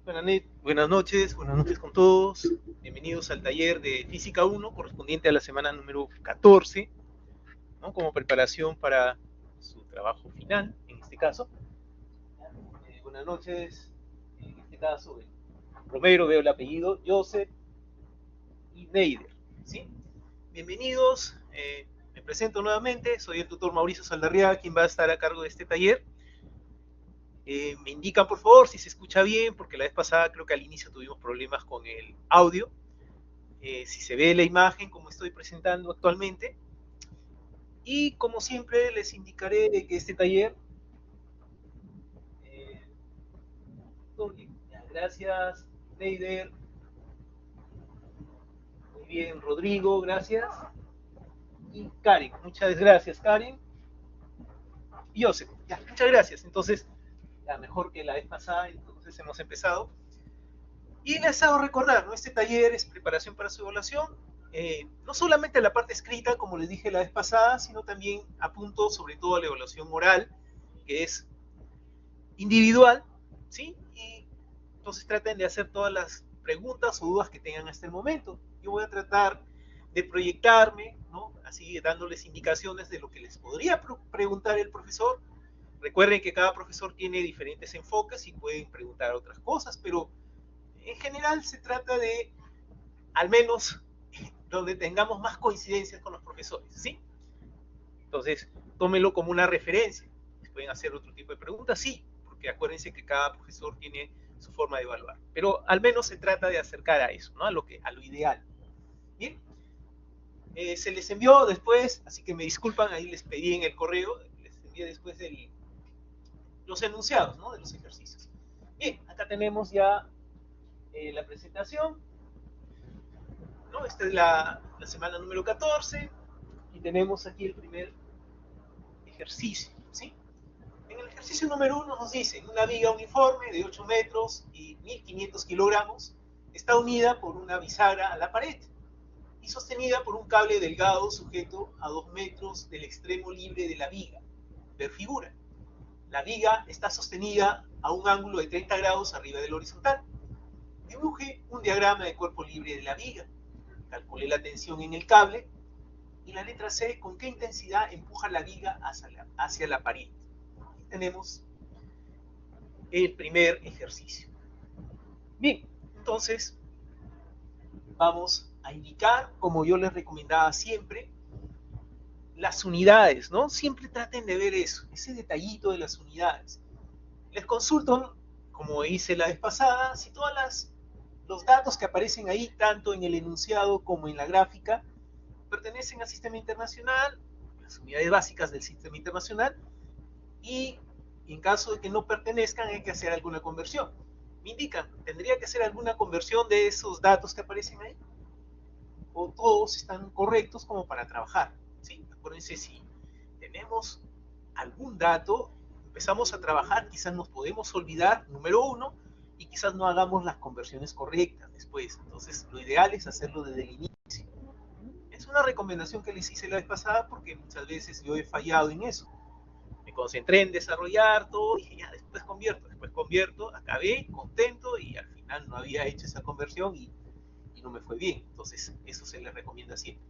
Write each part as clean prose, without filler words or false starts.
Buenas noches con todos. Bienvenidos al taller de Física 1 correspondiente a la semana número 14, ¿no? Como preparación para su trabajo final, en este caso. Buenas noches, en este caso, Romero, veo el apellido, Joseph y Neider, ¿sí? Bienvenidos, me presento nuevamente, soy el tutor Mauricio Saldarriaga, quien va a estar a cargo de este taller. Me indican por favor si se escucha bien, porque la vez pasada creo que al inicio tuvimos problemas con el audio. Si se ve la imagen como estoy presentando actualmente. Y como siempre les indicaré que este taller... todo bien. Gracias, Neider. Muy bien, Rodrigo, gracias. Y Karen, muchas gracias, Karen. Y Joseph, ya, muchas gracias. Entonces, ya mejor que la vez pasada, entonces hemos empezado. Y les hago recordar, ¿no? Este taller es preparación para su evaluación. No solamente la parte escrita, como les dije la vez pasada, sino también apunto sobre todo a la evaluación oral, que es individual, ¿sí? Y entonces traten de hacer todas las preguntas o dudas que tengan hasta el momento. Yo voy a tratar de proyectarme, ¿no? Así dándoles indicaciones de lo que les podría preguntar el profesor. Recuerden que cada profesor tiene diferentes enfoques y pueden preguntar otras cosas, pero en general se trata de, al menos, donde tengamos más coincidencias con los profesores, ¿sí? Entonces, tómenlo como una referencia. Pueden hacer otro tipo de preguntas, sí, porque acuérdense que cada profesor tiene su forma de evaluar. Pero al menos se trata de acercar a eso, ¿no? A lo ideal. Bien, se les envió después, así que me disculpan, ahí les pedí en el correo, les envié después los enunciados, ¿no? De los ejercicios. Bien, acá tenemos ya la presentación, ¿no? Esta es la semana número 14 y tenemos aquí el primer ejercicio, ¿sí? En el ejercicio número 1 nos dicen, una viga uniforme de 8 metros y 1500 kilogramos está unida por una bisagra a la pared y sostenida por un cable delgado sujeto a 2 metros del extremo libre de la viga. Ver figura. La viga está sostenida a un ángulo de 30 grados arriba del horizontal. Dibuje un diagrama de cuerpo libre de la viga. Calcule la tensión en el cable. Y la letra C, ¿con qué intensidad empuja la viga hacia la pared? Aquí tenemos el primer ejercicio. Bien, entonces vamos a indicar, como yo les recomendaba siempre, las unidades, ¿no? Siempre traten de ver eso, ese detallito de las unidades. Les consulto, como hice la vez pasada, si todos los datos que aparecen ahí, tanto en el enunciado como en la gráfica, pertenecen al sistema internacional, las unidades básicas del sistema internacional, y en caso de que no pertenezcan hay que hacer alguna conversión. Me indican, ¿tendría que hacer alguna conversión de esos datos que aparecen ahí? ¿O todos están correctos como para trabajar? ¿Sí? Acuérdense, si tenemos algún dato, empezamos a trabajar, quizás nos podemos olvidar, número uno, y quizás no hagamos las conversiones correctas después. Entonces, lo ideal es hacerlo desde el inicio. Es una recomendación que les hice la vez pasada porque muchas veces yo he fallado en eso. Me concentré en desarrollar todo, y dije, ya, después convierto, acabé contento y al final no había hecho esa conversión y no me fue bien. Entonces, eso se les recomienda siempre.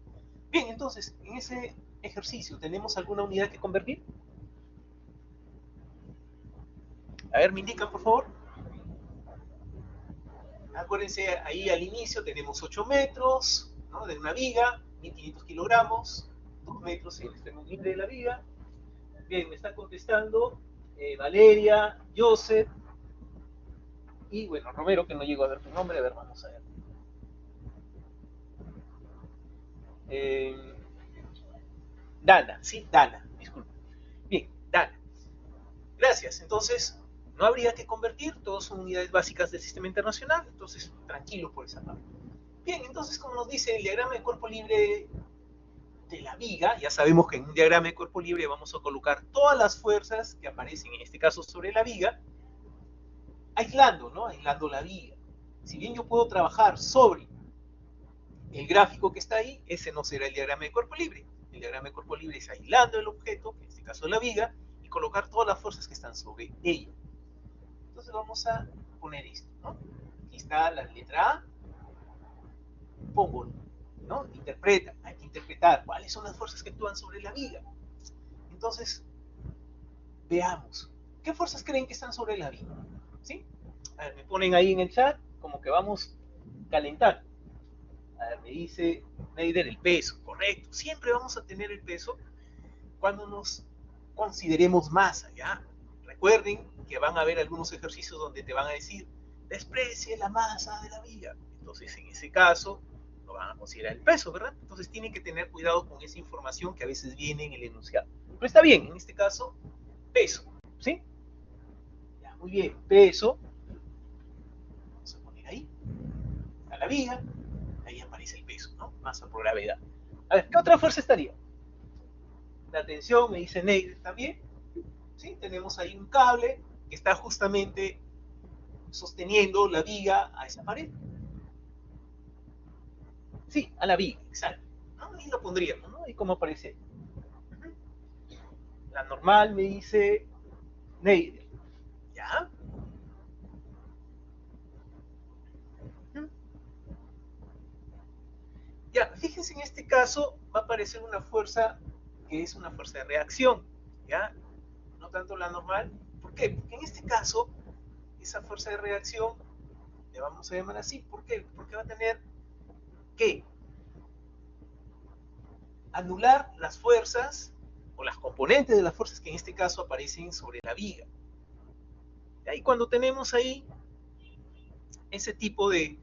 Bien, entonces, en ese ejercicio, ¿tenemos alguna unidad que convertir? A ver, me indican, por favor. Acuérdense, ahí al inicio tenemos 8 metros, ¿no? De una viga, 1500 kilogramos, 2 metros en el extremo libre de la viga. Bien, me está contestando Valeria, Joseph y, bueno, Romero, que no llego a ver tu nombre. A ver, vamos a ver. Eh, Dana, sí, Dana, disculpe. Bien, Dana. Gracias. Entonces, no habría que convertir, todos son unidades básicas del sistema internacional, entonces tranquilo por esa parte. Bien, entonces, como nos dice el diagrama de cuerpo libre de la viga, ya sabemos que en un diagrama de cuerpo libre vamos a colocar todas las fuerzas que aparecen, en este caso sobre la viga, aislando, ¿no? Aislando la viga. Si bien yo puedo trabajar sobre el gráfico que está ahí, ese no será el diagrama de cuerpo libre. El diagrama de cuerpo libre es aislando el objeto, que en este caso la viga, y colocar todas las fuerzas que están sobre ella. Entonces vamos a poner esto, ¿no? está la letra A, pongo, ¿no? Interpreta, hay que interpretar cuáles son las fuerzas que actúan sobre la viga. Entonces, veamos, ¿qué fuerzas creen que están sobre la viga? ¿Sí? A ver, me ponen ahí en el chat como que vamos calentando. A ver, me dice Neider el peso, correcto. Siempre vamos a tener el peso cuando nos consideremos masa, ¿ya? Recuerden que van a haber algunos ejercicios donde te van a decir, desprecie la masa de la viga. Entonces, en ese caso, no van a considerar el peso, ¿verdad? Entonces, tienen que tener cuidado con esa información que a veces viene en el enunciado. Pero está bien, en este caso, peso, ¿sí? Ya, muy bien, peso. Vamos a poner ahí, a la viga, ahí aparece el peso, ¿no? Masa por gravedad. A ver, ¿qué otra fuerza estaría? La tensión, me dice Neider también. ¿Sí? Tenemos ahí un cable que está justamente sosteniendo la viga a esa pared. Sí, a la viga, exacto. ¿No? Y lo pondríamos, ¿no? Y cómo aparece. La normal me dice Neider. ¿Ya? Ya, fíjense, en este caso va a aparecer una fuerza que es una fuerza de reacción, ¿ya? No tanto la normal. ¿Por qué? Porque en este caso, esa fuerza de reacción, le vamos a llamar así. ¿Por qué? Porque va a tener que anular las fuerzas o las componentes de las fuerzas que en este caso aparecen sobre la viga. Y cuando tenemos ahí ese tipo de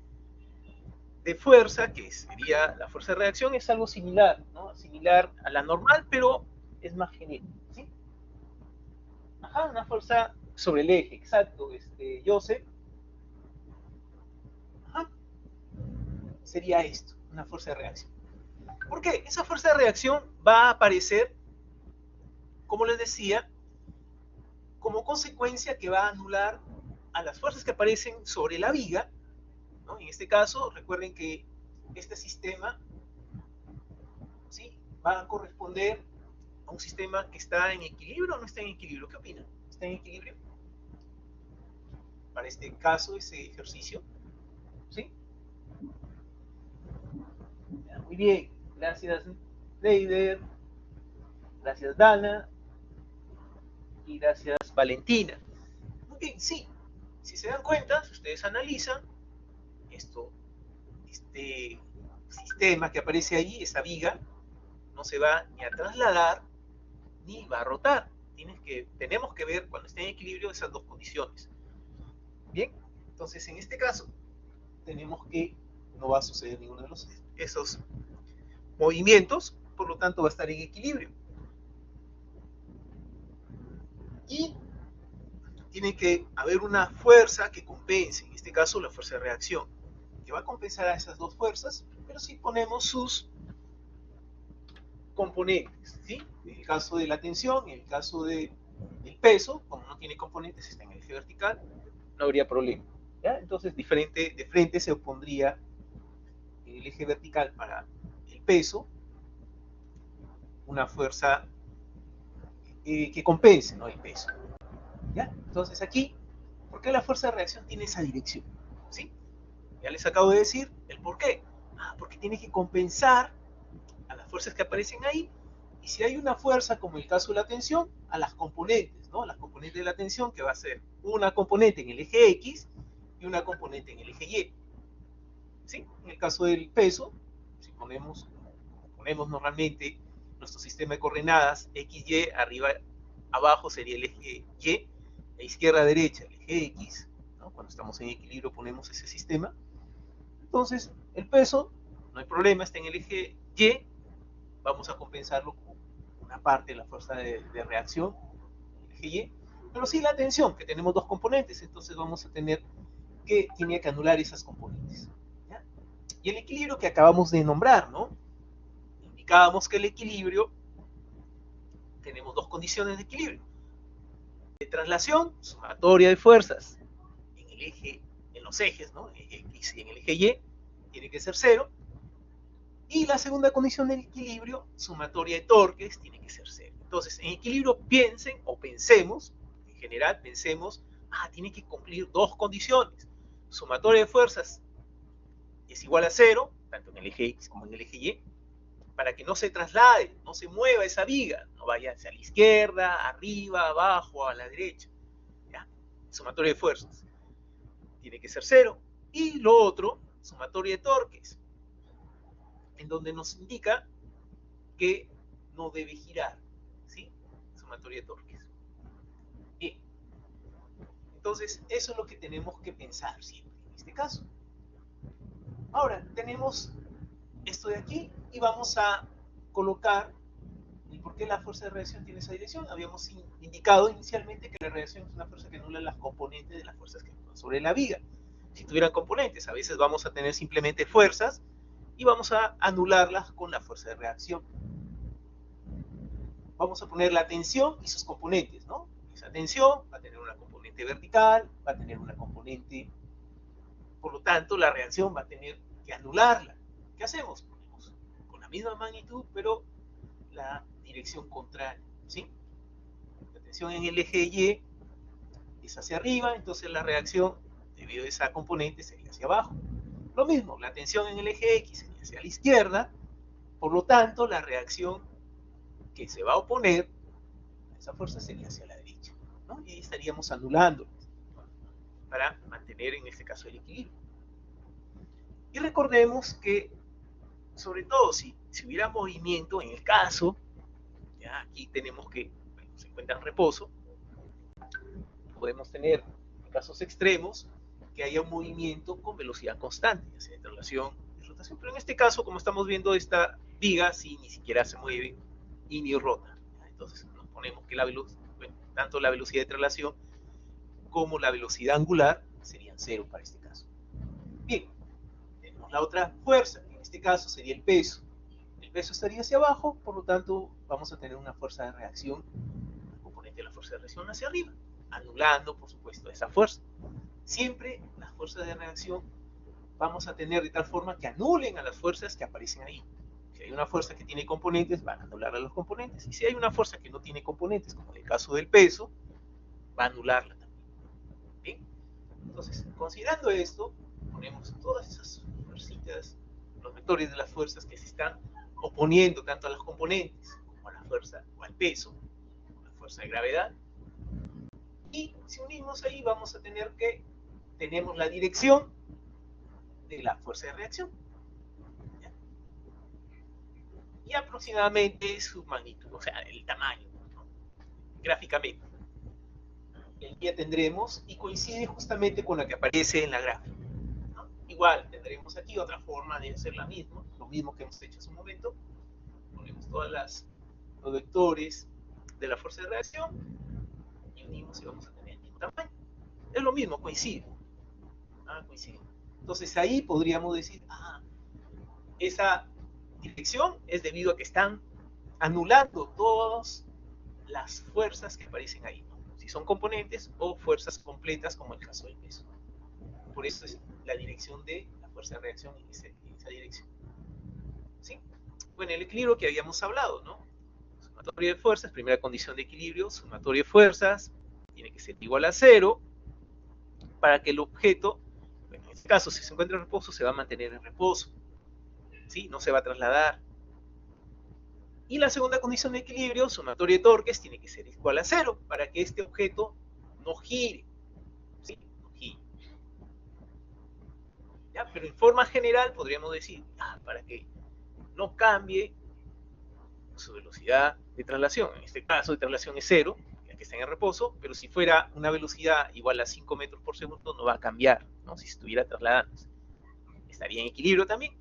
fuerza, que sería la fuerza de reacción, es algo similar, ¿no? Similar a la normal, pero es más genérico, ¿sí? Ajá, una fuerza sobre el eje, exacto, Joseph. Ajá, sería esto, una fuerza de reacción. ¿Por qué? Esa fuerza de reacción va a aparecer, como les decía, como consecuencia que va a anular a las fuerzas que aparecen sobre la viga, ¿no? En este caso, recuerden que este sistema, ¿sí?, va a corresponder a un sistema que está en equilibrio o no está en equilibrio. ¿Qué opinan? ¿Está en equilibrio? Para este caso, ese ejercicio, ¿sí? Ya, muy bien, gracias Leider, gracias Dana y gracias Valentina. Muy bien, sí, si se dan cuenta, si ustedes analizan esto, este sistema que aparece ahí, esa viga, no se va ni a trasladar ni va a rotar. Tenemos que ver cuando esté en equilibrio esas dos condiciones. Bien, entonces en este caso tenemos que no va a suceder ninguno de esos movimientos, por lo tanto va a estar en equilibrio. Y tiene que haber una fuerza que compense, en este caso la fuerza de reacción, que va a compensar a esas dos fuerzas, pero si ponemos sus componentes, ¿sí? En el caso de la tensión, en el caso del peso, como no tiene componentes, está en el eje vertical, no habría problema, ¿ya? Entonces, de frente se opondría en el eje vertical para el peso una fuerza que compense, ¿no?, el peso, ¿ya? Entonces aquí, ¿por qué la fuerza de reacción tiene esa dirección? ¿Sí? Ya les acabo de decir el por qué. Porque tiene que compensar a las fuerzas que aparecen ahí, y si hay una fuerza, como el caso de la tensión, a las componentes, ¿no? Las componentes de la tensión, que va a ser una componente en el eje X y una componente en el eje Y. ¿Sí? En el caso del peso, si ponemos normalmente nuestro sistema de coordenadas X, Y, arriba, abajo sería el eje Y, a izquierda, derecha, el eje X, ¿no? Cuando estamos en equilibrio ponemos ese sistema. Entonces, el peso, no hay problema, está en el eje Y, vamos a compensarlo con una parte de la fuerza de reacción, el eje Y, pero sí la tensión, que tenemos dos componentes, entonces vamos a tener que, tiene que anular esas componentes, ¿ya? Y el equilibrio que acabamos de nombrar, ¿no? Indicábamos que el equilibrio, tenemos dos condiciones de equilibrio. De traslación, sumatoria de fuerzas en el eje, en los ejes, ¿no? En el eje X y en el eje Y, tiene que ser cero. Y la segunda condición del equilibrio, sumatoria de torques, tiene que ser cero. Entonces, en equilibrio piensen o pensemos, en general pensemos, tiene que cumplir dos condiciones. sumatoria de fuerzas es igual a 0, tanto en el eje X como en el eje Y, para que no se traslade, no se mueva esa viga, no vaya hacia la izquierda, arriba, abajo, a la derecha. ¿Ya? Sumatoria de fuerzas tiene que ser 0. Y lo otro, sumatoria de torques, en donde nos indica que no debe girar, ¿sí? Sumatoria de torques. Bien. Entonces, eso es lo que tenemos que pensar siempre en este caso. Ahora, tenemos esto de aquí y vamos a colocar el por qué la fuerza de reacción tiene esa dirección. Habíamos indicado inicialmente que la reacción es una fuerza que anula las componentes de las fuerzas que actúan sobre la viga. Si tuvieran componentes, a veces vamos a tener simplemente fuerzas y vamos a anularlas con la fuerza de reacción. Vamos a poner la tensión y sus componentes, ¿no? Esa tensión va a tener una componente vertical, va a tener una componente, por lo tanto, la reacción va a tener que anularla. ¿Qué hacemos? Ponemos con la misma magnitud, pero la dirección contraria, ¿sí? La tensión en el eje Y es hacia arriba, entonces la reacción, debido a esa componente, sería hacia abajo. Lo mismo, la tensión en el eje X sería hacia la izquierda, por lo tanto, la reacción que se va a oponer a esa fuerza sería hacia la derecha, ¿no? Y ahí estaríamos anulando para mantener, en este caso, el equilibrio. Y recordemos que, sobre todo, si hubiera movimiento, en el caso, ya aquí tenemos que, bueno, se encuentra en reposo, podemos tener, en casos extremos, que haya un movimiento con velocidad constante, ya sea de traslación y rotación. Pero en este caso, como estamos viendo, esta viga sí ni siquiera se mueve y ni rota. Entonces nos ponemos que la velocidad, bueno, tanto la velocidad de traslación como la velocidad angular serían 0 para este caso. Bien, tenemos la otra fuerza, que en este caso sería el peso. El peso estaría hacia abajo, por lo tanto vamos a tener una fuerza de reacción, el componente de la fuerza de reacción hacia arriba, anulando, por supuesto, esa fuerza. Siempre las fuerzas de reacción vamos a tener de tal forma que anulen a las fuerzas que aparecen ahí. Si hay una fuerza que tiene componentes, van a anular a los componentes. Y si hay una fuerza que no tiene componentes, como en el caso del peso, va a anularla también. ¿Bien? Entonces, considerando esto, ponemos todas esas fuercitas, los vectores de las fuerzas que se están oponiendo tanto a los componentes como a la fuerza o al peso, a la fuerza de gravedad. Y si unimos ahí, vamos a tener que tenemos la dirección de la fuerza de reacción. ¿Ya? Y aproximadamente su magnitud, o sea, el tamaño, ¿no? Gráficamente. El día tendremos y coincide justamente con la que aparece en la gráfica, ¿no? Igual tendremos aquí otra forma de hacer la misma, lo mismo que hemos hecho hace un momento. Ponemos todos los vectores de la fuerza de reacción y unimos y vamos a tener el mismo tamaño. Es lo mismo, coincide. Coincide. Entonces ahí podríamos decir, esa dirección es debido a que están anulando todas las fuerzas que aparecen ahí, ¿no? Si son componentes o fuerzas completas, como el caso del peso. Por eso es la dirección de la fuerza de reacción en esa dirección. ¿Sí? Bueno, el equilibrio que habíamos hablado, ¿no? Sumatoria de fuerzas, primera condición de equilibrio, sumatoria de fuerzas, tiene que ser igual a 0 para que el objeto, bueno, en este caso, si se encuentra en reposo, se va a mantener en reposo, ¿sí? No se va a trasladar. Y la segunda condición de equilibrio, sumatoria de torques, tiene que ser igual a 0 para que este objeto no gire, ¿sí? No gire. ¿Ya? Pero en forma general podríamos decir, para que no cambie su velocidad de traslación. En este caso de traslación es 0, ya que está en reposo, pero si fuera una velocidad igual a 5 metros por segundo no va a cambiar, ¿no? Si estuviera trasladándose. Estaría en equilibrio también.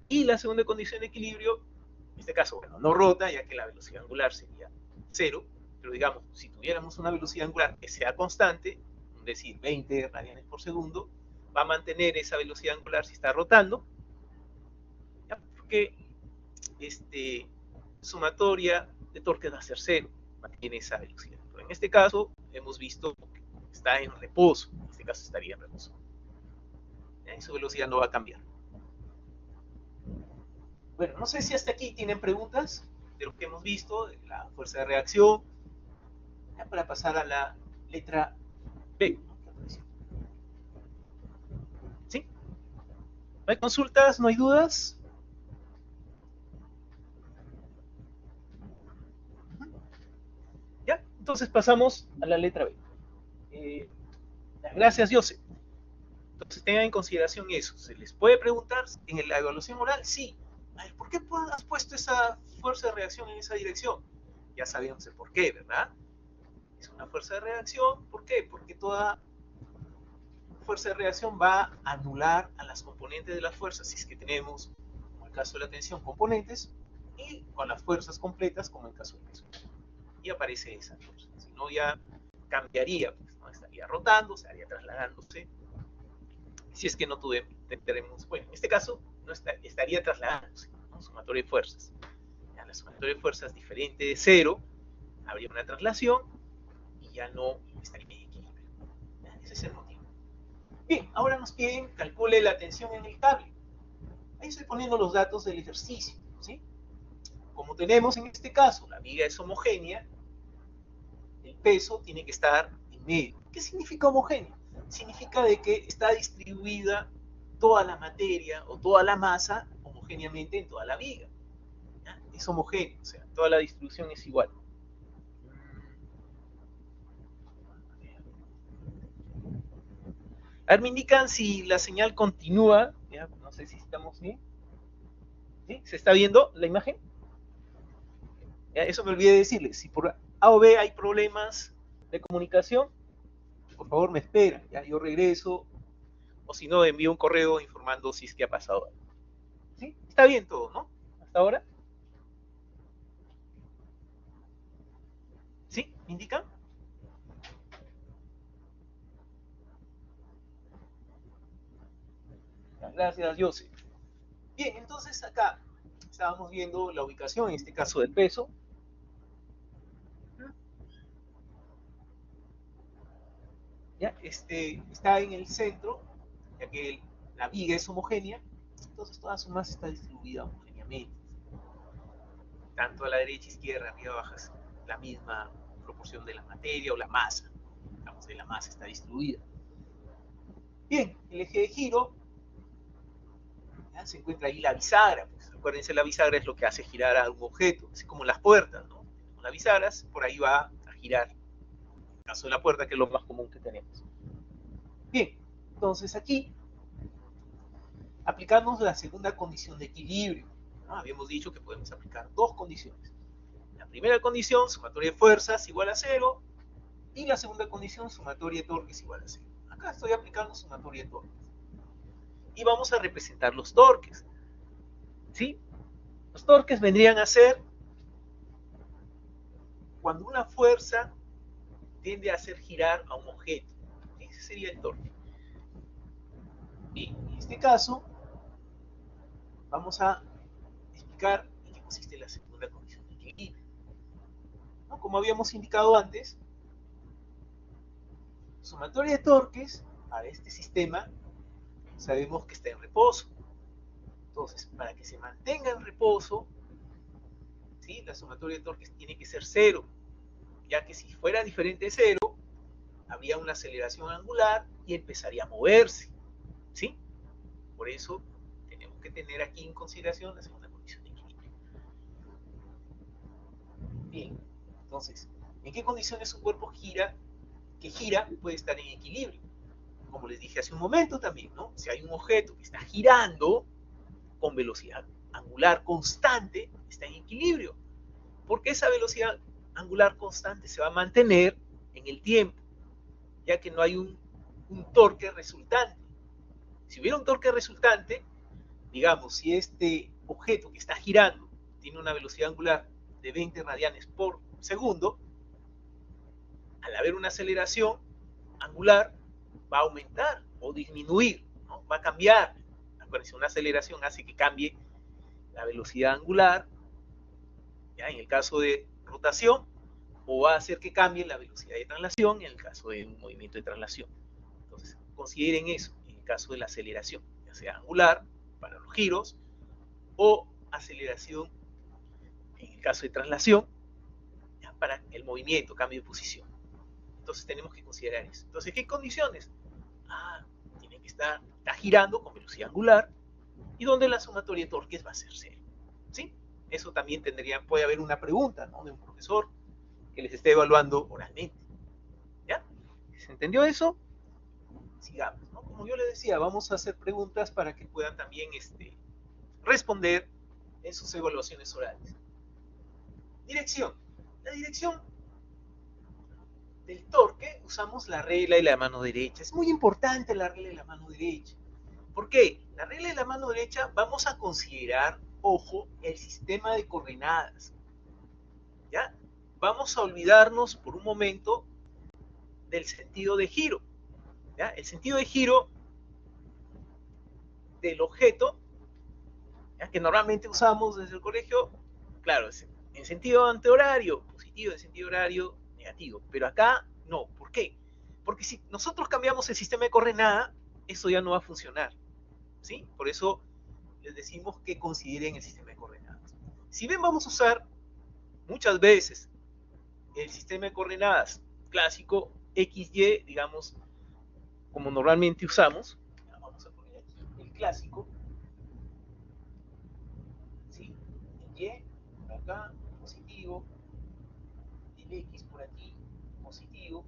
Y la segunda condición de equilibrio, en este caso, bueno, no rota, ya que la velocidad angular sería 0, pero digamos, si tuviéramos una velocidad angular que sea constante, es decir, 20 radianes por segundo, va a mantener esa velocidad angular si está rotando, ¿ya? Porque sumatoria de torque va a ser 0, mantiene esa velocidad. Pero en este caso, hemos visto que está en reposo, en este caso estaría en reposo. ¿Ya? Y su velocidad no va a cambiar. Bueno, no sé si hasta aquí tienen preguntas de lo que hemos visto, de la fuerza de reacción, ya para pasar a la letra B. ¿No hay consultas? ¿No hay dudas? ¿Ya? Entonces pasamos a la letra B. Eh, Gracias, Joseph. Entonces tengan en consideración eso. ¿Se les puede preguntar en la evaluación oral? Sí. A ver, ¿por qué has puesto esa fuerza de reacción en esa dirección? Ya sabemos el por qué, ¿verdad? Es una fuerza de reacción. ¿Por qué? Porque toda fuerza de reacción va a anular a las componentes de las fuerzas, si es que tenemos, como el caso de la tensión, componentes, y con las fuerzas completas, como el caso del peso. Y aparece esa fuerza. Si no, ya cambiaría, pues, ¿no? Estaría rotando, estaría trasladándose. Si es que no tendremos, bueno, en este caso, no estaría trasladándose, ¿no? Sumatoria de fuerzas. Ya, la sumatoria de fuerzas diferente de cero, habría una traslación y ya no estaría en equilibrio. ¿Ya? Ese es el motivo. Bien, ahora nos piden calcule la tensión en el cable. Ahí estoy poniendo los datos del ejercicio, ¿sí? Como tenemos en este caso, la viga es homogénea, el peso tiene que estar en medio. ¿Qué significa homogéneo? Significa de que está distribuida toda la materia o toda la masa homogéneamente en toda la viga. ¿Ya? Es homogéneo, o sea, toda la distribución es igual. A ver, me indican si la señal continúa. ¿Ya? No sé si estamos bien. ¿Sí? ¿Se está viendo la imagen? ¿Ya? Eso me olvidé decirles. Si por A o B hay problemas de comunicación, por favor me espera. ¿Ya? Yo regreso. O si no, envío un correo informando si es que ha pasado algo. ¿Sí? Está bien todo, ¿no? Hasta ahora. ¿Sí? ¿Me indican? Gracias, Joseph. Bien, entonces acá estábamos viendo la ubicación, en este caso del peso. ¿Ya? Está en el centro, ya que la viga es homogénea, entonces toda su masa está distribuida homogéneamente. Tanto a la derecha, izquierda, arriba, abajo, es la misma proporción de la materia o la masa. Digamos, de la masa está distribuida. Bien, el eje de giro, ¿ya? Se encuentra ahí la bisagra. Pues, acuérdense, la bisagra es lo que hace girar a un objeto, así como las puertas, ¿no? Tenemos las bisagras, por ahí va a girar. En el caso de la puerta, que es lo más común que tenemos. Bien, entonces aquí aplicamos la segunda condición de equilibrio, ¿no? Habíamos dicho que podemos aplicar dos condiciones. La primera condición, sumatoria de fuerzas igual a cero, y la segunda condición, sumatoria de torques igual a cero. Acá estoy aplicando sumatoria de torques. Y vamos a representar los torques. ¿Sí? Los torques vendrían a ser cuando una fuerza tiende a hacer girar a un objeto. Ese sería el torque. Bien, en este caso, vamos a explicar en qué consiste la segunda condición de equilibrio. ¿No? Como habíamos indicado antes, sumatoria de torques a este sistema sabemos que está en reposo. Entonces, para que se mantenga en reposo, ¿sí? La sumatoria de torques tiene que ser cero, ya que si fuera diferente de cero, habría una aceleración angular y empezaría a moverse. ¿Sí? Por eso tenemos que tener aquí en consideración la segunda condición de equilibrio. Bien, entonces, ¿en qué condiciones un cuerpo que gira puede estar en equilibrio? Como les dije hace un momento también, ¿no? Si hay un objeto que está girando con velocidad angular constante, está en equilibrio. Porque esa velocidad angular constante se va a mantener en el tiempo, ya que no hay un torque resultante. Si hubiera un torque resultante, digamos, si este objeto que está girando tiene una velocidad angular de 20 radianes por segundo, al haber una aceleración angular, va a aumentar o disminuir, ¿no? Va a cambiar. Acuérdense, una aceleración hace que cambie la velocidad angular, ¿ya? En el caso de rotación, o va a hacer que cambie la velocidad de traslación en el caso de un movimiento de traslación. Entonces, consideren eso en el caso de la aceleración, ya sea angular para los giros o aceleración en el caso de traslación, ¿ya? Para el movimiento, cambio de posición. Entonces tenemos que considerar eso. Entonces, ¿qué condiciones? Tiene que está girando con velocidad angular, y donde la sumatoria de torques va a ser 0. ¿Sí? Eso también puede haber una pregunta, ¿no?, de un profesor que les esté evaluando oralmente. ¿Ya? ¿Se entendió eso? Sigamos, ¿no? Como yo les decía, vamos a hacer preguntas para que puedan también responder en sus evaluaciones orales. Dirección. La dirección del torque usamos la regla de la mano derecha. Es muy importante la regla de la mano derecha. ¿Por qué? La regla de la mano derecha vamos a considerar, ojo, el sistema de coordenadas. ¿Ya? Vamos a olvidarnos por un momento del sentido de giro. ¿Ya? El sentido de giro del objeto, ¿ya?, que normalmente usamos desde el colegio, claro, es en sentido antihorario, positivo, en sentido horario, negativo. Pero acá no. ¿Por qué? Porque si nosotros cambiamos el sistema de coordenada, eso ya no va a funcionar. ¿Sí? Por eso les decimos que consideren el sistema de coordenadas. Si bien vamos a usar muchas veces el sistema de coordenadas clásico, X, Y, digamos, como normalmente usamos, vamos a poner aquí el clásico, ¿sí?, el Y por acá, positivo, el X por aquí, positivo,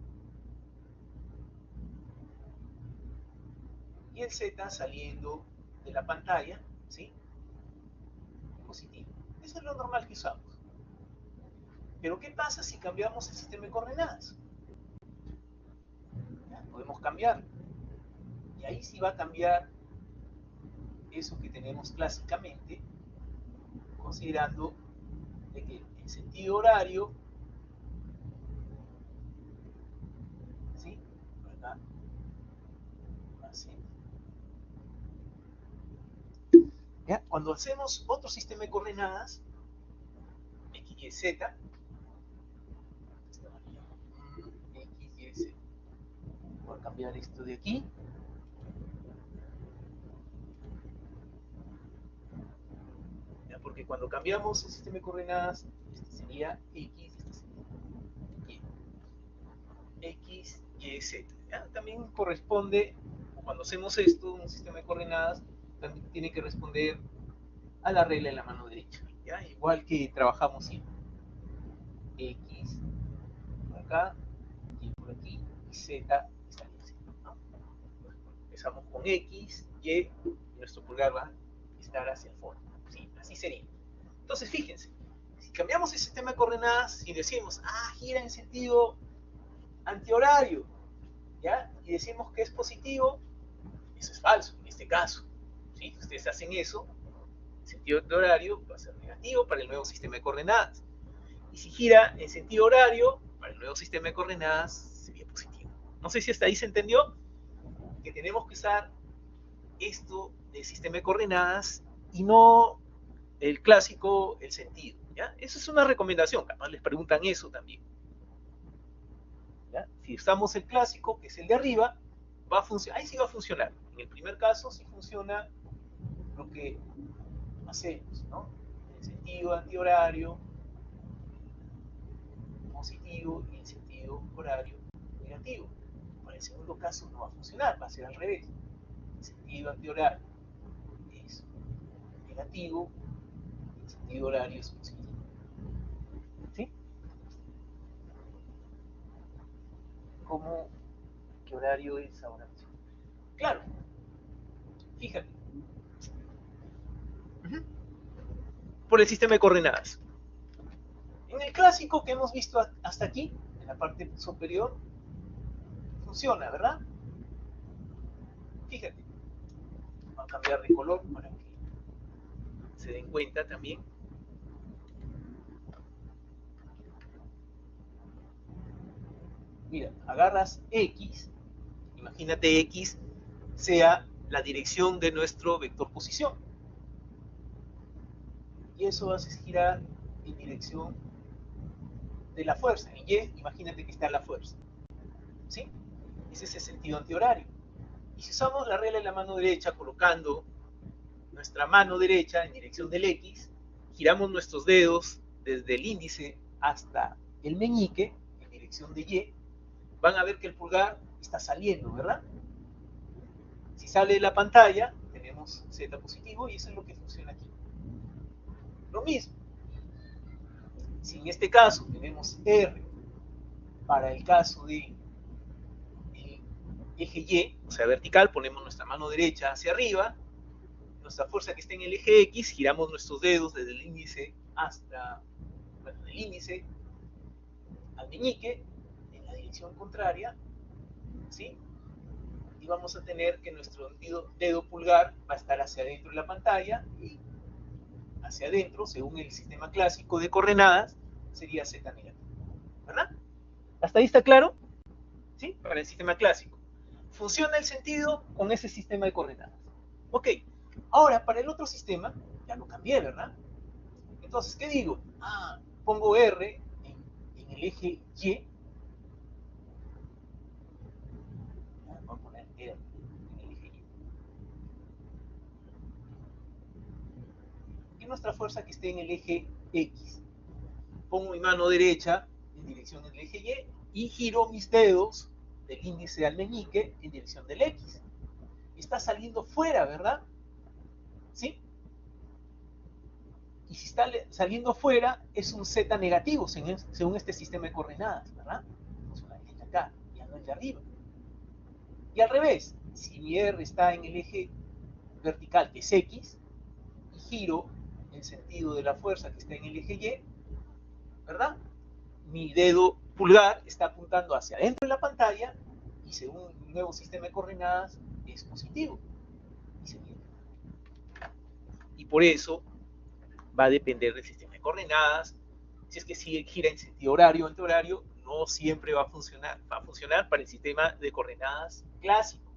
y el Z saliendo de la pantalla, ¿sí?, positivo. Eso es lo normal que usamos. Pero ¿qué pasa si cambiamos el sistema de coordenadas? ¿Ya? Podemos cambiar. Y ahí sí va a cambiar eso que tenemos clásicamente, considerando de que en sentido horario, ¿sí?, por acá, así. ¿Ya? Cuando hacemos otro sistema de coordenadas, X, Y, Z, X, Y, Z. Voy a cambiar esto de aquí. ¿Ya? Porque cuando cambiamos el sistema de coordenadas, este sería X, este sería Y. X, Y, Z. ¿Ya? También corresponde, cuando hacemos esto, un sistema de coordenadas, también tiene que responder a la regla de la mano derecha. ¿Ya? Igual que trabajamos siempre. X por acá, Y por aquí, y Z está aquí, ¿no? Empezamos con X, Y, y nuestro pulgar va a estar hacia el fondo. ¿Sí? Así sería. Entonces, fíjense, si cambiamos el sistema de coordenadas y decimos, gira en sentido antihorario, ¿ya?, y decimos que es positivo, eso es falso en este caso. ¿Sí? Si ustedes hacen eso, el sentido antihorario va a ser negativo para el nuevo sistema de coordenadas. Y si gira en sentido horario, para el nuevo sistema de coordenadas sería positivo. No sé si hasta ahí se entendió que tenemos que usar esto del sistema de coordenadas y no el clásico, el sentido. ¿Ya? Eso es una recomendación, capaz les preguntan eso también. ¿Ya? Si usamos el clásico, que es el de arriba, va a funcionar, ahí sí va a funcionar. En el primer caso sí funciona lo que hacemos, ¿no? En sentido antihorario, positivo, y en sentido horario, negativo. Para el segundo caso no va a funcionar, va a ser al revés. En sentido antihorario es negativo, y en sentido horario es positivo. ¿Sí? ¿Cómo, qué horario es ahora? Claro, fíjate. Por el sistema de coordenadas. En el clásico que hemos visto hasta aquí, en la parte superior, funciona, ¿verdad? Fíjate. Vamos a cambiar de color para que se den cuenta también. Mira, agarras X, imagínate X sea la dirección de nuestro vector posición. Y eso hace girar en dirección de la fuerza. En Y, imagínate que está la fuerza. ¿Sí? Ese es el sentido antihorario. Y si usamos la regla de la mano derecha colocando nuestra mano derecha en dirección del X, giramos nuestros dedos desde el índice hasta el meñique en dirección de Y, van a ver que el pulgar está saliendo, ¿verdad? Si sale de la pantalla, tenemos Z positivo y eso es lo que funciona aquí. Lo mismo, si en este caso tenemos R para el caso de eje Y, o sea, vertical, ponemos nuestra mano derecha hacia arriba, nuestra fuerza que está en el eje X, giramos nuestros dedos desde el índice hasta, bueno, del índice al meñique, en la dirección contraria, ¿sí? Y vamos a tener que nuestro dedo pulgar va a estar hacia adentro de la pantalla y hacia adentro, según el sistema clásico de coordenadas, sería Z negativo, ¿verdad? ¿Hasta ahí está claro? ¿Sí? Para el sistema clásico. Funciona el sentido con ese sistema de coordenadas. Ok, ahora para el otro sistema, ya lo cambié, ¿verdad? Entonces, ¿qué digo? Pongo R en el eje Y. Voy a poner R en el eje Y. Y nuestra fuerza que esté en el eje X. Pongo mi mano derecha en dirección del eje Y y giro mis dedos del índice al meñique en dirección del X. Está saliendo fuera, ¿verdad? ¿Sí? Y si está saliendo fuera, es un Z negativo según este sistema de coordenadas, ¿verdad? Es una línea acá, ya no es de arriba. Y al revés, si mi R está en el eje vertical, que es X, y giro en sentido de la fuerza que está en el eje Y, ¿verdad? Mi dedo pulgar está apuntando hacia adentro de la pantalla y según el nuevo sistema de coordenadas es positivo. Y por eso va a depender del sistema de coordenadas. Si es que si gira en sentido horario o antihorario, no siempre va a funcionar. Va a funcionar para el sistema de coordenadas clásico.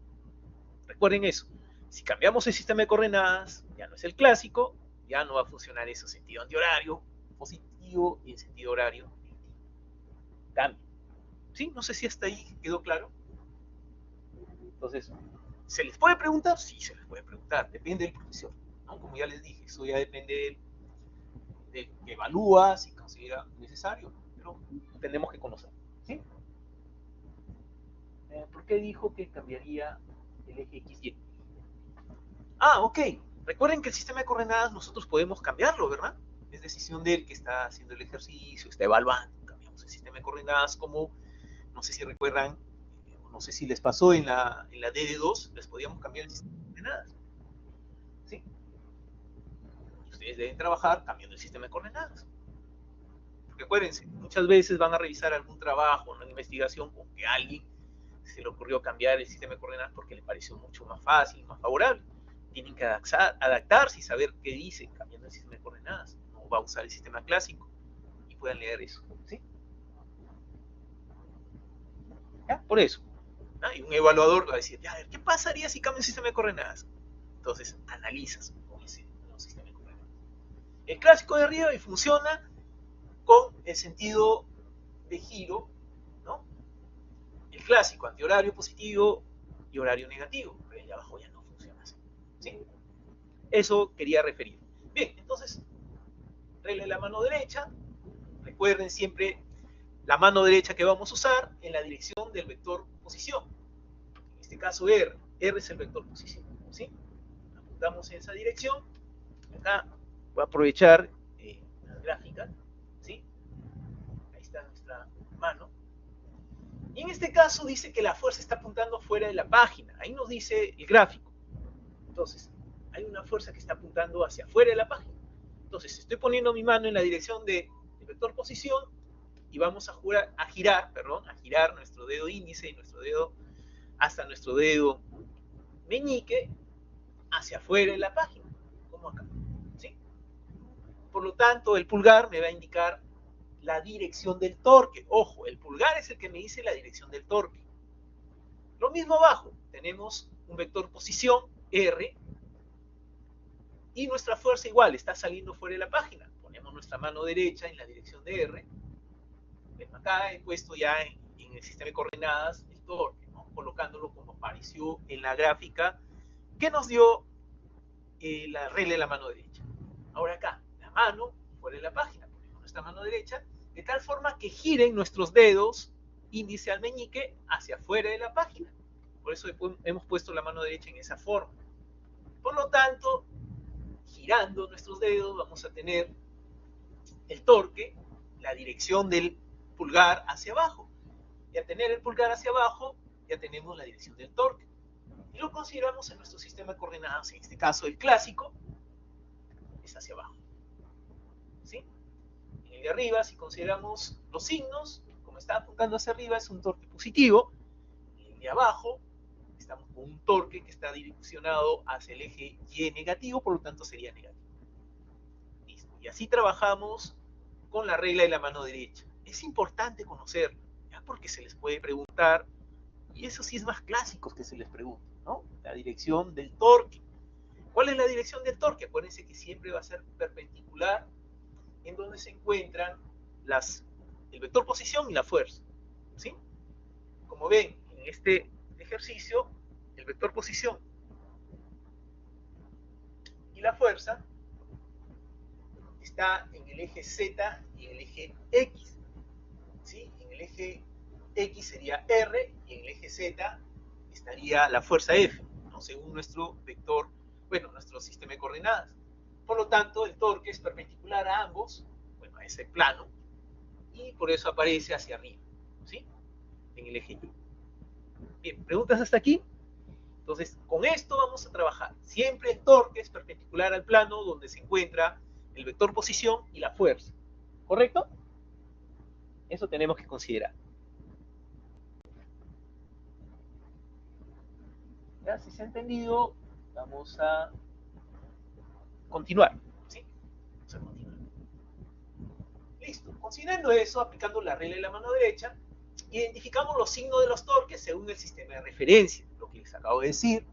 Recuerden eso. Si cambiamos el sistema de coordenadas, ya no es el clásico, ya no va a funcionar eso en sentido antihorario positivo y en sentido horario negativo. Cambio. ¿Sí? No sé si hasta ahí quedó claro. Entonces, ¿se les puede preguntar? Sí, se les puede preguntar. Depende del profesor, ¿no? Como ya les dije, eso ya depende de que evalúa, si considera necesario, pero tenemos que conocer. ¿Sí? ¿Por qué dijo que cambiaría el eje XY? Ok. Recuerden que el sistema de coordenadas nosotros podemos cambiarlo, ¿verdad? Es decisión del que está haciendo el ejercicio, está evaluando. Cambiamos el sistema de coordenadas como, no sé si recuerdan, no sé si les pasó en la DD2, les podíamos cambiar el sistema de coordenadas. ¿Sí? Ustedes deben trabajar cambiando el sistema de coordenadas. Porque acuérdense, muchas veces van a revisar algún trabajo, una investigación con que a alguien se le ocurrió cambiar el sistema de coordenadas porque le pareció mucho más fácil, más favorable. Tienen que adaptarse y saber qué dice cambiando el sistema de coordenadas. No va a usar el sistema clásico y puedan leer eso. ¿Sí? ¿Ya? Por eso. Y un evaluador va a decir, ya, ¿qué pasaría si cambio el sistema de coordenadas? Entonces, analizas con ese nuevo sistema de coordenadas. El clásico de arriba y funciona con el sentido de giro, ¿no? El clásico, antihorario positivo y horario negativo, pero allá abajo ya no funciona así. ¿Sí? Eso quería referir. Bien, entonces, regla de la mano derecha. Recuerden siempre la mano derecha que vamos a usar en la dirección del vector posición. En este caso R. R es el vector posición. ¿Sí? Apuntamos en esa dirección. Acá voy a aprovechar la gráfica. ¿Sí? Ahí está nuestra mano. Y en este caso dice que la fuerza está apuntando fuera de la página. Ahí nos dice el gráfico. Entonces, hay una fuerza que está apuntando hacia afuera de la página. Entonces, estoy poniendo mi mano en la dirección del vector posición y vamos a girar nuestro dedo índice y nuestro dedo hasta nuestro dedo meñique hacia afuera de la página, como acá. ¿Sí? Por lo tanto, el pulgar me va a indicar la dirección del torque. Ojo, el pulgar es el que me dice la dirección del torque. Lo mismo abajo, tenemos un vector posición, R, y nuestra fuerza igual, está saliendo fuera de la página. Ponemos nuestra mano derecha en la dirección de R. Acá he puesto ya en el sistema de coordenadas el torque, ¿no? Colocándolo como apareció en la gráfica que nos dio la regla de la mano derecha. Ahora acá, la mano fuera de la página, ponemos nuestra mano derecha, de tal forma que giren nuestros dedos índice al meñique hacia afuera de la página. Por eso hemos puesto la mano derecha en esa forma. Por lo tanto, girando nuestros dedos vamos a tener el torque, la dirección del pulgar hacia abajo. Y al tener el pulgar hacia abajo, ya tenemos la dirección del torque. Y lo consideramos en nuestro sistema de coordenadas, en este caso el clásico, es hacia abajo. ¿Sí? En el de arriba, si consideramos los signos, como está apuntando hacia arriba, es un torque positivo. En el de abajo, estamos con un torque que está direccionado hacia el eje Y negativo, por lo tanto sería negativo. Listo. Y así trabajamos con la regla de la mano derecha. Es importante conocerla, ¿ya? Porque se les puede preguntar, y eso sí es más clásico que se les pregunte, ¿no? La dirección del torque. ¿Cuál es la dirección del torque? Acuérdense que siempre va a ser perpendicular en donde se encuentran el vector posición y la fuerza. ¿Sí? Como ven, en este ejercicio, el vector posición y la fuerza está en el eje Z y en el eje X. ¿Sí? En el eje X sería R y en el eje Z estaría la fuerza F, ¿no? Según nuestro vector, bueno, nuestro sistema de coordenadas. Por lo tanto, el torque es perpendicular a ambos, bueno, a ese plano, y por eso aparece hacia arriba, ¿sí? En el eje Y. Bien, ¿preguntas hasta aquí? Entonces, con esto vamos a trabajar. Siempre el torque es perpendicular al plano donde se encuentra el vector posición y la fuerza. ¿Correcto? Eso tenemos que considerar. Ya, si se ha entendido, vamos a continuar. ¿Sí? Vamos a continuar. Listo. Considerando eso, aplicando la regla de la mano derecha, identificamos los signos de los torques según el sistema de referencia, lo que les acabo de decir,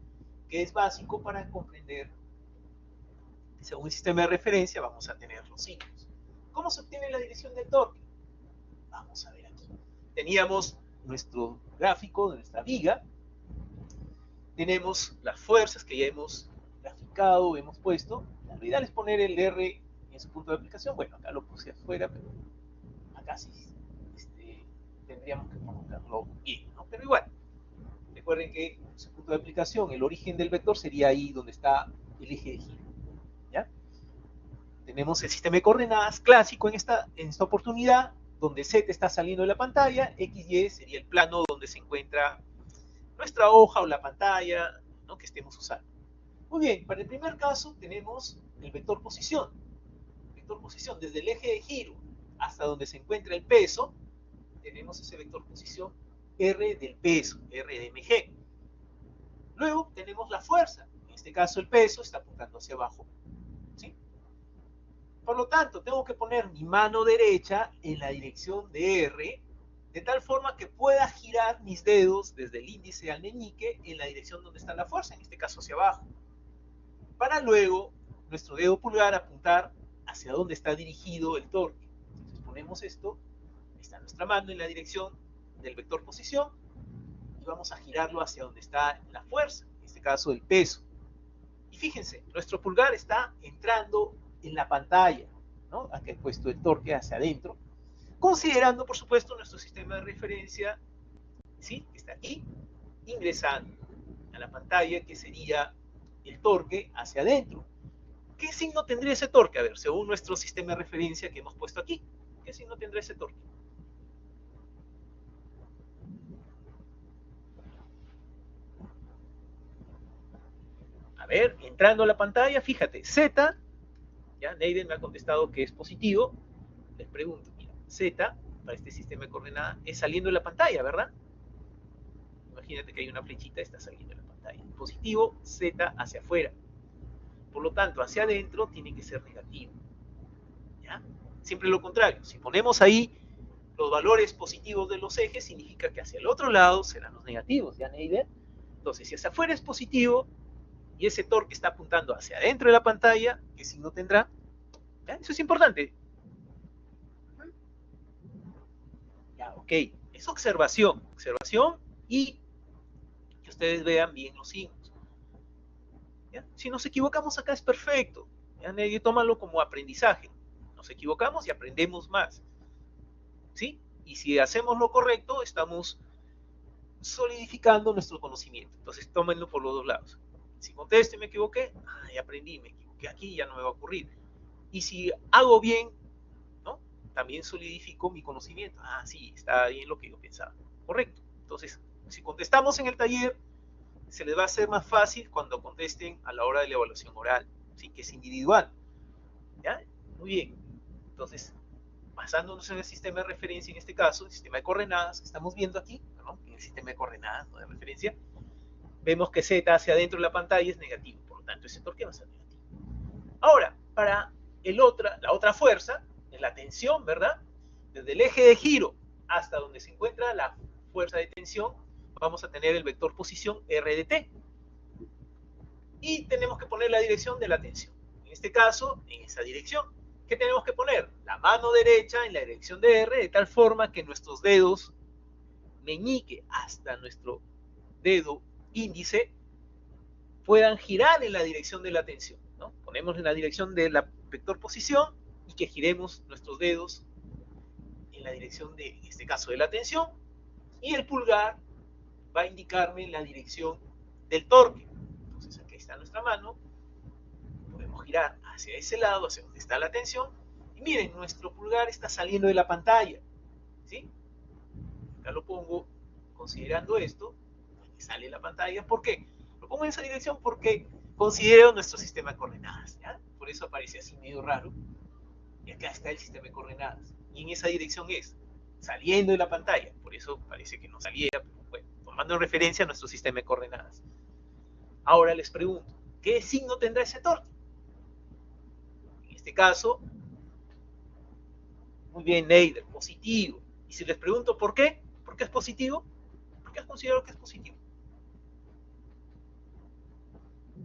que es básico para comprender. Según el sistema de referencia vamos a tener los signos. ¿Cómo se obtiene la dirección del torque? Vamos a ver aquí. Teníamos nuestro gráfico de nuestra viga, tenemos las fuerzas que ya hemos graficado, hemos puesto. La realidad es poner el R en su punto de aplicación. Bueno, acá lo puse afuera, pero acá sí tendríamos que colocarlo bien, ¿no? Pero igual, recuerden que en su punto de aplicación, el origen del vector sería ahí donde está el eje de giro. ¿Ya? Tenemos el sistema de coordenadas clásico en esta oportunidad, donde Z está saliendo de la pantalla, X, Y sería el plano donde se encuentra nuestra hoja o la pantalla, ¿no? Que estemos usando. Muy bien, para el primer caso tenemos el vector posición. Vector posición desde el eje de giro hasta donde se encuentra el peso, tenemos ese vector posición R del peso, R de mg. Luego tenemos la fuerza, en este caso el peso está apuntando hacia abajo. ¿Sí? Por lo tanto, tengo que poner mi mano derecha en la dirección de R, de tal forma que pueda girar mis dedos desde el índice al meñique en la dirección donde está la fuerza, en este caso hacia abajo. Para luego, nuestro dedo pulgar apuntar hacia donde está dirigido el torque. Entonces ponemos esto, está nuestra mano en la dirección del vector posición, y vamos a girarlo hacia donde está la fuerza, en este caso el peso. Y fíjense, nuestro pulgar está entrando en la pantalla, ¿no? Aquí he puesto el torque hacia adentro, considerando, por supuesto, nuestro sistema de referencia, ¿sí? Que está aquí, ingresando a la pantalla, que sería el torque hacia adentro. ¿Qué signo tendría ese torque? A ver, según nuestro sistema de referencia que hemos puesto aquí, ¿qué signo tendría ese torque? A ver, entrando a la pantalla, fíjate, Z, ya Neiden me ha contestado que es positivo. Les pregunto, mira, Z, para este sistema de coordenadas, es saliendo de la pantalla, ¿verdad? Imagínate que hay una flechita, está saliendo de la pantalla. Positivo, Z hacia afuera. Por lo tanto, hacia adentro tiene que ser negativo. ¿Ya? Siempre lo contrario. Si ponemos ahí los valores positivos de los ejes, significa que hacia el otro lado serán los negativos, ¿ya, Neiden? Entonces, si hacia afuera es positivo y ese torque está apuntando hacia adentro de la pantalla, ¿qué signo tendrá? ¿Ya? Eso es importante. Ya, ok. Es observación. Observación y que ustedes vean bien los signos. ¿Ya? Si nos equivocamos acá es perfecto. ¿Ya? Tómalo como aprendizaje. Nos equivocamos y aprendemos más. ¿Sí? Y si hacemos lo correcto, estamos solidificando nuestro conocimiento. Entonces, tómenlo por los dos lados. Si contesto y me equivoqué, ya aprendí, me equivoqué aquí, ya no me va a ocurrir. Y si hago bien, ¿no? También solidifico mi conocimiento. Sí, está bien lo que yo pensaba. Correcto. Entonces, si contestamos en el taller, se les va a hacer más fácil cuando contesten a la hora de la evaluación oral, ¿sí? Que es individual. ¿Ya? Muy bien. Entonces, basándonos en el sistema de referencia, en este caso, el sistema de coordenadas que estamos viendo aquí, ¿no? En el sistema de coordenadas, ¿no? De referencia, vemos que z hacia adentro de la pantalla es negativo, por lo tanto ese torque va a ser negativo. Ahora, para la otra fuerza, es la tensión, ¿verdad? Desde el eje de giro hasta donde se encuentra la fuerza de tensión, vamos a tener el vector posición R de T. Y tenemos que poner la dirección de la tensión. En este caso, en esa dirección. ¿Qué tenemos que poner? La mano derecha en la dirección de R, de tal forma que nuestros dedos meñique hasta nuestro dedo índice puedan girar en la dirección de la tensión, ¿no? Ponemos en la dirección de la vector posición y que giremos nuestros dedos en la dirección de, en este caso, de la tensión, y el pulgar va a indicarme la dirección del torque. Entonces aquí está nuestra mano, podemos girar hacia ese lado, hacia donde está la tensión, y miren, nuestro pulgar está saliendo de la pantalla, ¿sí? Acá lo pongo considerando esto, que sale de la pantalla. ¿Por qué? Lo pongo en esa dirección porque considero nuestro sistema de coordenadas, ¿ya? Por eso aparece así medio raro. Y acá está el sistema de coordenadas. Y en esa dirección es saliendo de la pantalla. Por eso parece que no saliera, pero bueno, tomando en referencia a nuestro sistema de coordenadas. Ahora les pregunto, ¿qué signo tendrá ese torque? En este caso, muy bien, Neider, positivo. Y si les pregunto por qué es positivo, ¿por qué has considerado que es positivo?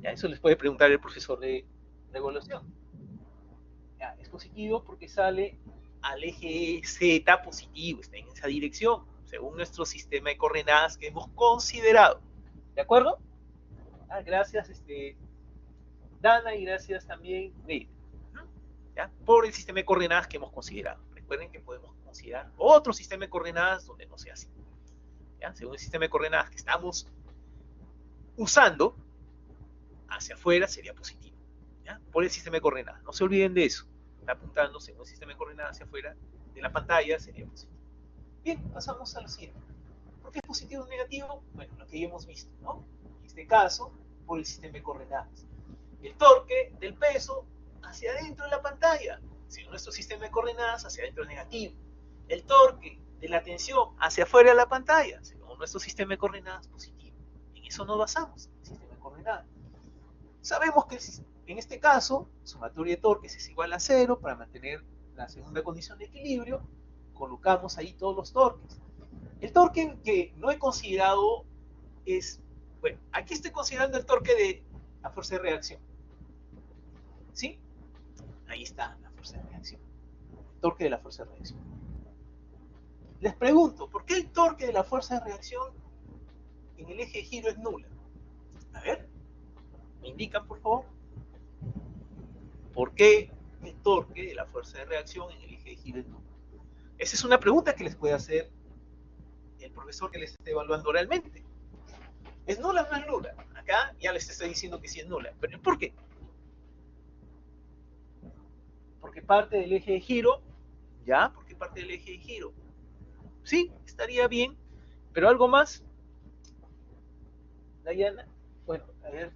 Ya, eso les puede preguntar el profesor de evaluación. Ya, es positivo porque sale al eje Z positivo, está en esa dirección, según nuestro sistema de coordenadas que hemos considerado. ¿De acuerdo? Gracias, Dana, y gracias también, Neide. ¿Ya? Por el sistema de coordenadas que hemos considerado. Recuerden que podemos considerar otro sistema de coordenadas donde no sea así. ¿Ya? Según el sistema de coordenadas que estamos usando, hacia afuera sería positivo. ¿Ya? Por el sistema de coordenadas. No se olviden de eso. Está apuntando según el sistema de coordenadas hacia afuera de la pantalla sería positivo. Bien, pasamos a lo siguiente. ¿Por qué es positivo o negativo? Bueno, lo que ya hemos visto, ¿no? En este caso, por el sistema de coordenadas. El torque del peso hacia adentro de la pantalla. Según nuestro sistema de coordenadas, hacia adentro es negativo. El torque de la tensión hacia afuera de la pantalla. Según nuestro sistema de coordenadas, positivo. En eso nos basamos, en el sistema de coordenadas. Sabemos que en este caso, sumatoria de torques es igual a 0 para mantener la segunda condición de equilibrio. Colocamos ahí todos los torques. El torque que no he considerado es, bueno, aquí estoy considerando el torque de la fuerza de reacción. ¿Sí? Ahí está la fuerza de reacción. El torque de la fuerza de reacción. Les pregunto, ¿por qué el torque de la fuerza de reacción en el eje de giro es nula? A ver, ¿me indican, por favor? ¿Por qué el torque de la fuerza de reacción en el eje de giro es nula? Esa es una pregunta que les puede hacer el profesor que les esté evaluando oralmente. ¿Es nula o no es nula? Acá ya les estoy diciendo que sí es nula. ¿Pero por qué? Porque parte del eje de giro, ¿ya? Porque parte del eje de giro. Sí, estaría bien, pero algo más. Dayana, bueno, a ver,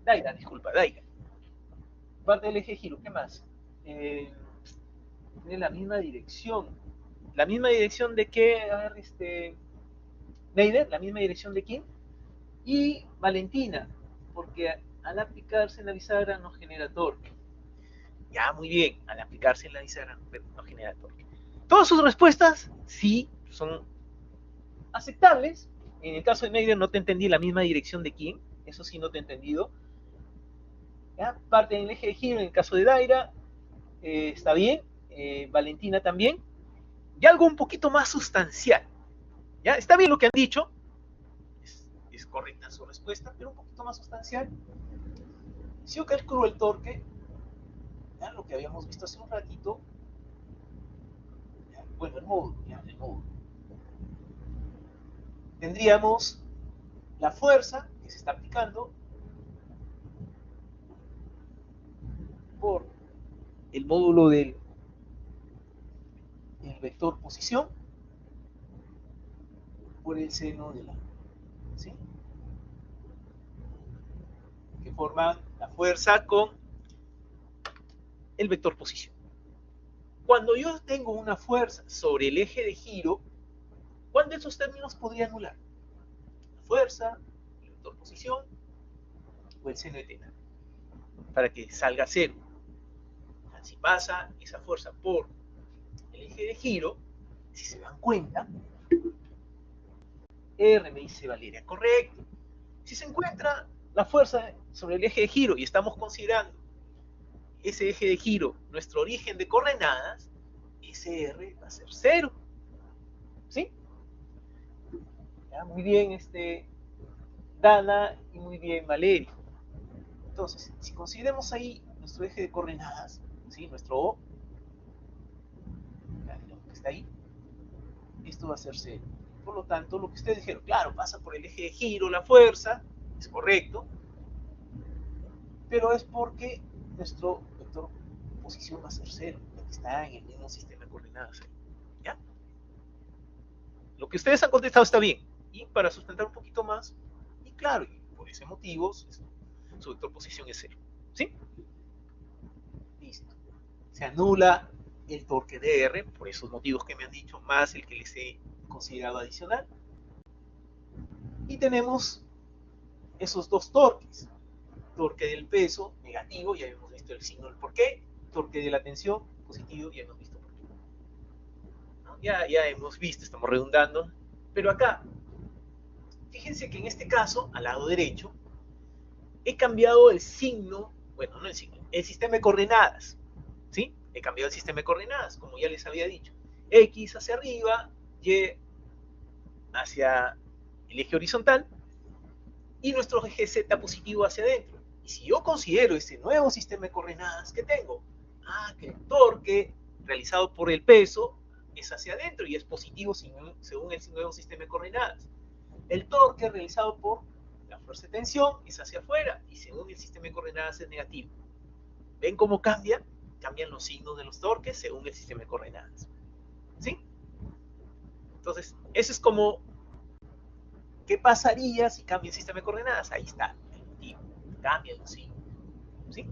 Daira, disculpa, Daira. Parte del eje de giro, ¿qué más? Tiene la misma dirección. ¿La misma dirección de qué? A ver, Neider, ¿la misma dirección de quién? Y Valentina, porque al aplicarse en la bisagra no genera torque. Ya, muy bien, al aplicarse en la bisagra no genera torque. Todas sus respuestas sí son aceptables. En el caso de Neider no te entendí la misma dirección de quién, eso sí no te he entendido. ¿Ya? Parte del eje de giro en el caso de Daira, está bien, Valentina también. Y algo un poquito más sustancial. ¿Ya? Está bien lo que han dicho, es correcta su respuesta, pero un poquito más sustancial. Si yo calculo el torque, ¿ya? Lo que habíamos visto hace un ratito, ¿ya? Bueno, el módulo, ¿ya? El módulo. Tendríamos la fuerza que se está aplicando por el módulo del vector posición por el seno de la, ¿sí? Que forman la fuerza con el vector posición. Cuando yo tengo una fuerza sobre el eje de giro, ¿cuál de esos términos podría anular? La fuerza, el vector posición o el seno de teta, para que salga cero. Si pasa esa fuerza por el eje de giro, si se dan cuenta, R me dice Valeria, correcto. Si se encuentra la fuerza sobre el eje de giro y estamos considerando ese eje de giro nuestro origen de coordenadas, ese R va a ser cero. ¿Sí? Ya, muy bien, Dana, y muy bien, Valeria. Entonces, si consideramos ahí nuestro eje de coordenadas, ¿sí? Nuestro O, que está ahí, esto va a ser cero. Por lo tanto, lo que ustedes dijeron, claro, pasa por el eje de giro, la fuerza, es correcto, pero es porque nuestro vector posición va a ser cero, porque está en el mismo sistema de coordenadas. ¿Ya? Lo que ustedes han contestado está bien. Y para sustentar un poquito más, y claro, y por ese motivo, su vector posición es cero. ¿Sí? Listo. Se anula el torque de R, por esos motivos que me han dicho, más el que les he considerado adicional. Y tenemos esos dos torques. Torque del peso, negativo, ya hemos visto el signo del por qué. Torque de la tensión, positivo, ya hemos visto por qué. ¿No? Ya hemos visto, estamos redundando. Pero acá, fíjense que en este caso, al lado derecho, he cambiado el signo, bueno, no el signo, el sistema de coordenadas. ¿Sí? He cambiado el sistema de coordenadas, como ya les había dicho. X hacia arriba, Y hacia el eje horizontal, y nuestro eje Z positivo hacia adentro. Y si yo considero ese nuevo sistema de coordenadas que tengo, que el torque realizado por el peso es hacia adentro y es positivo según el nuevo sistema de coordenadas. El torque realizado por la fuerza de tensión es hacia afuera y según el sistema de coordenadas es negativo. ¿Ven cómo cambia? Cambian los signos de los torques según el sistema de coordenadas. ¿Sí? Entonces, eso es como, ¿qué pasaría si cambia el sistema de coordenadas? Ahí está el motivo. Cambian los signos. ¿Sí?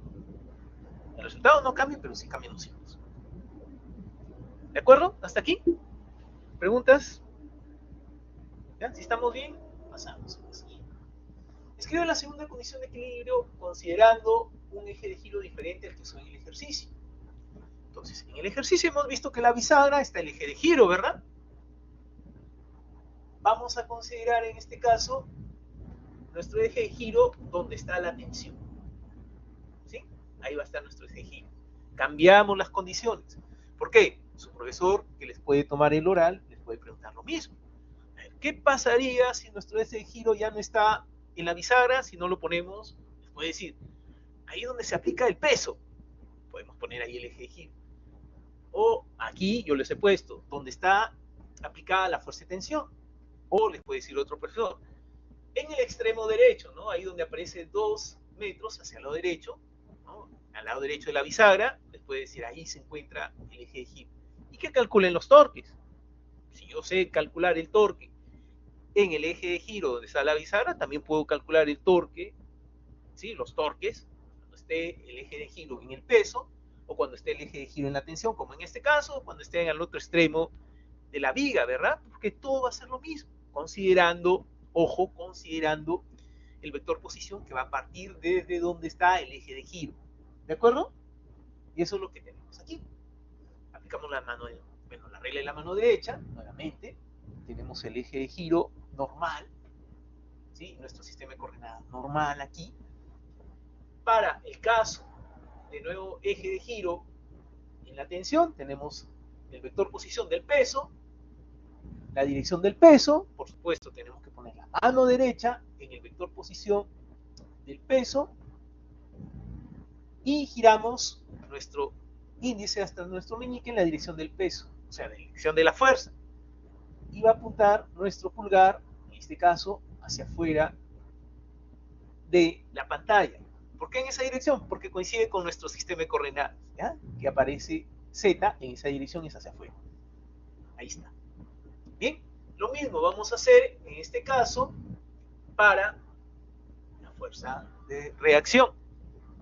El resultado no cambia, pero sí cambian los signos. ¿De acuerdo? ¿Hasta aquí? ¿Preguntas? ¿Ya? Si estamos bien, pasamos a la siguiente. Escribe la segunda condición de equilibrio considerando un eje de giro diferente al que usó en el ejercicio. Entonces, en el ejercicio hemos visto que la bisagra está el eje de giro, ¿verdad? Vamos a considerar en este caso nuestro eje de giro donde está la tensión. ¿Sí? Ahí va a estar nuestro eje de giro. Cambiamos las condiciones. ¿Por qué? Su profesor, que les puede tomar el oral, les puede preguntar lo mismo. ¿Qué pasaría si nuestro eje de giro ya no está en la bisagra, si no lo ponemos? Les puede decir, ahí donde se aplica el peso, podemos poner ahí el eje de giro. O aquí yo les he puesto, donde está aplicada la fuerza de tensión. O les puede decir otro profesor, en el extremo derecho, ¿no? Ahí donde aparece 2 metros hacia el lado derecho, ¿no? Al lado derecho de la bisagra, les puede decir, ahí se encuentra el eje de giro. Y que calculen los torques. Si yo sé calcular el torque en el eje de giro donde está la bisagra, también puedo calcular el torque, ¿sí? Los torques, cuando esté el eje de giro en el peso, o cuando esté el eje de giro en la tensión, como en este caso, o cuando esté en el otro extremo de la viga, ¿verdad? Porque todo va a ser lo mismo, considerando, ojo, considerando el vector posición que va a partir desde donde está el eje de giro. ¿De acuerdo? Y eso es lo que tenemos aquí. Aplicamos la regla de la mano derecha, nuevamente, tenemos el eje de giro normal, ¿sí? Nuestro sistema de coordenadas normal aquí. Para el caso de nuevo eje de giro en la tensión, tenemos el vector posición del peso, la dirección del peso, por supuesto tenemos que poner la mano derecha en el vector posición del peso y giramos nuestro índice hasta nuestro meñique en la dirección del peso, o sea, la dirección de la fuerza. Y va a apuntar nuestro pulgar, en este caso, hacia afuera de la pantalla. ¿Por qué en esa dirección? Porque coincide con nuestro sistema de coordenadas, ¿ya? Que aparece Z en esa dirección, es hacia afuera. Ahí está. Bien, lo mismo vamos a hacer en este caso para la fuerza de reacción.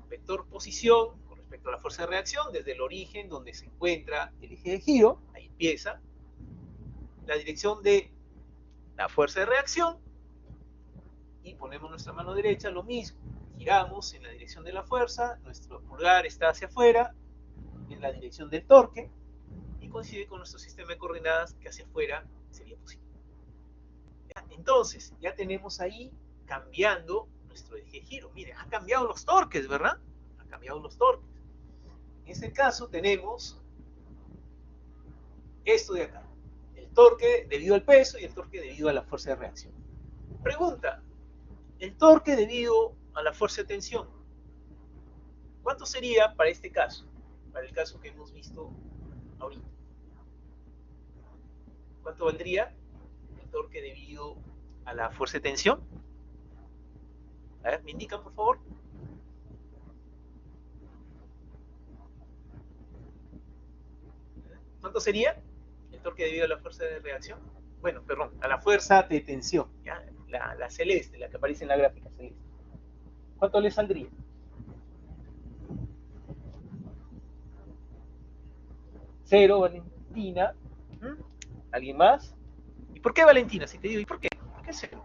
Vector posición con respecto a la fuerza de reacción desde el origen donde se encuentra el eje de giro, ahí empieza la dirección de la fuerza de reacción y ponemos nuestra mano derecha, lo mismo, giramos en la dirección de la fuerza, nuestro pulgar está hacia afuera, en la dirección del torque y coincide con nuestro sistema de coordenadas que hacia afuera sería positivo. ¿Ya? Entonces, ya tenemos ahí cambiando nuestro eje de giro. Miren, ha cambiado los torques, ¿verdad? Ha cambiado los torques. En este caso tenemos esto de acá, el torque debido al peso y el torque debido a la fuerza de reacción. Pregunta, el torque debido a la fuerza de tensión, ¿cuánto sería para este caso? Para el caso que hemos visto ahorita. ¿Cuánto valdría el torque debido a la fuerza de tensión? A ver, ¿me indican, por favor? ¿Cuánto sería el torque debido a la fuerza de reacción? Bueno, perdón, a la fuerza de tensión, ¿ya? La celeste, la que aparece en la gráfica celeste. ¿Cuánto le saldría? Cero, Valentina. ¿Alguien más? ¿Y por qué Valentina? Si te digo, ¿y por qué? ¿Por qué cero?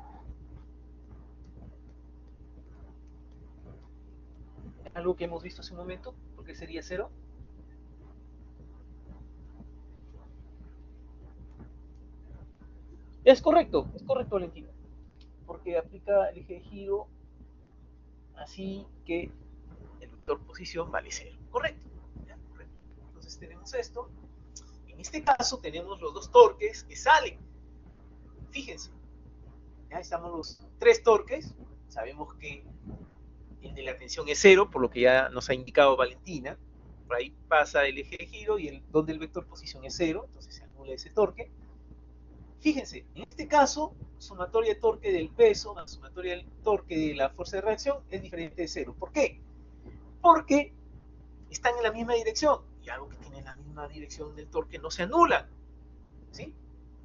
Algo que hemos visto hace un momento, ¿por qué sería cero? Es correcto, Valentina. Porque aplica el eje de giro, así que el vector posición vale cero. Correcto. ¿Ya? Correcto. Entonces tenemos esto. En este caso tenemos los dos torques que salen. Fíjense, ya estamos los tres torques. Sabemos que el de la tensión es cero, por lo que ya nos ha indicado Valentina. Por ahí pasa el eje de giro y donde el vector posición es cero, entonces se anula ese torque. Fíjense, en este caso, sumatoria de torque del peso más sumatoria del torque de la fuerza de reacción es diferente de cero. ¿Por qué? Porque están en la misma dirección y algo que tiene la misma dirección del torque no se anula. ¿Sí?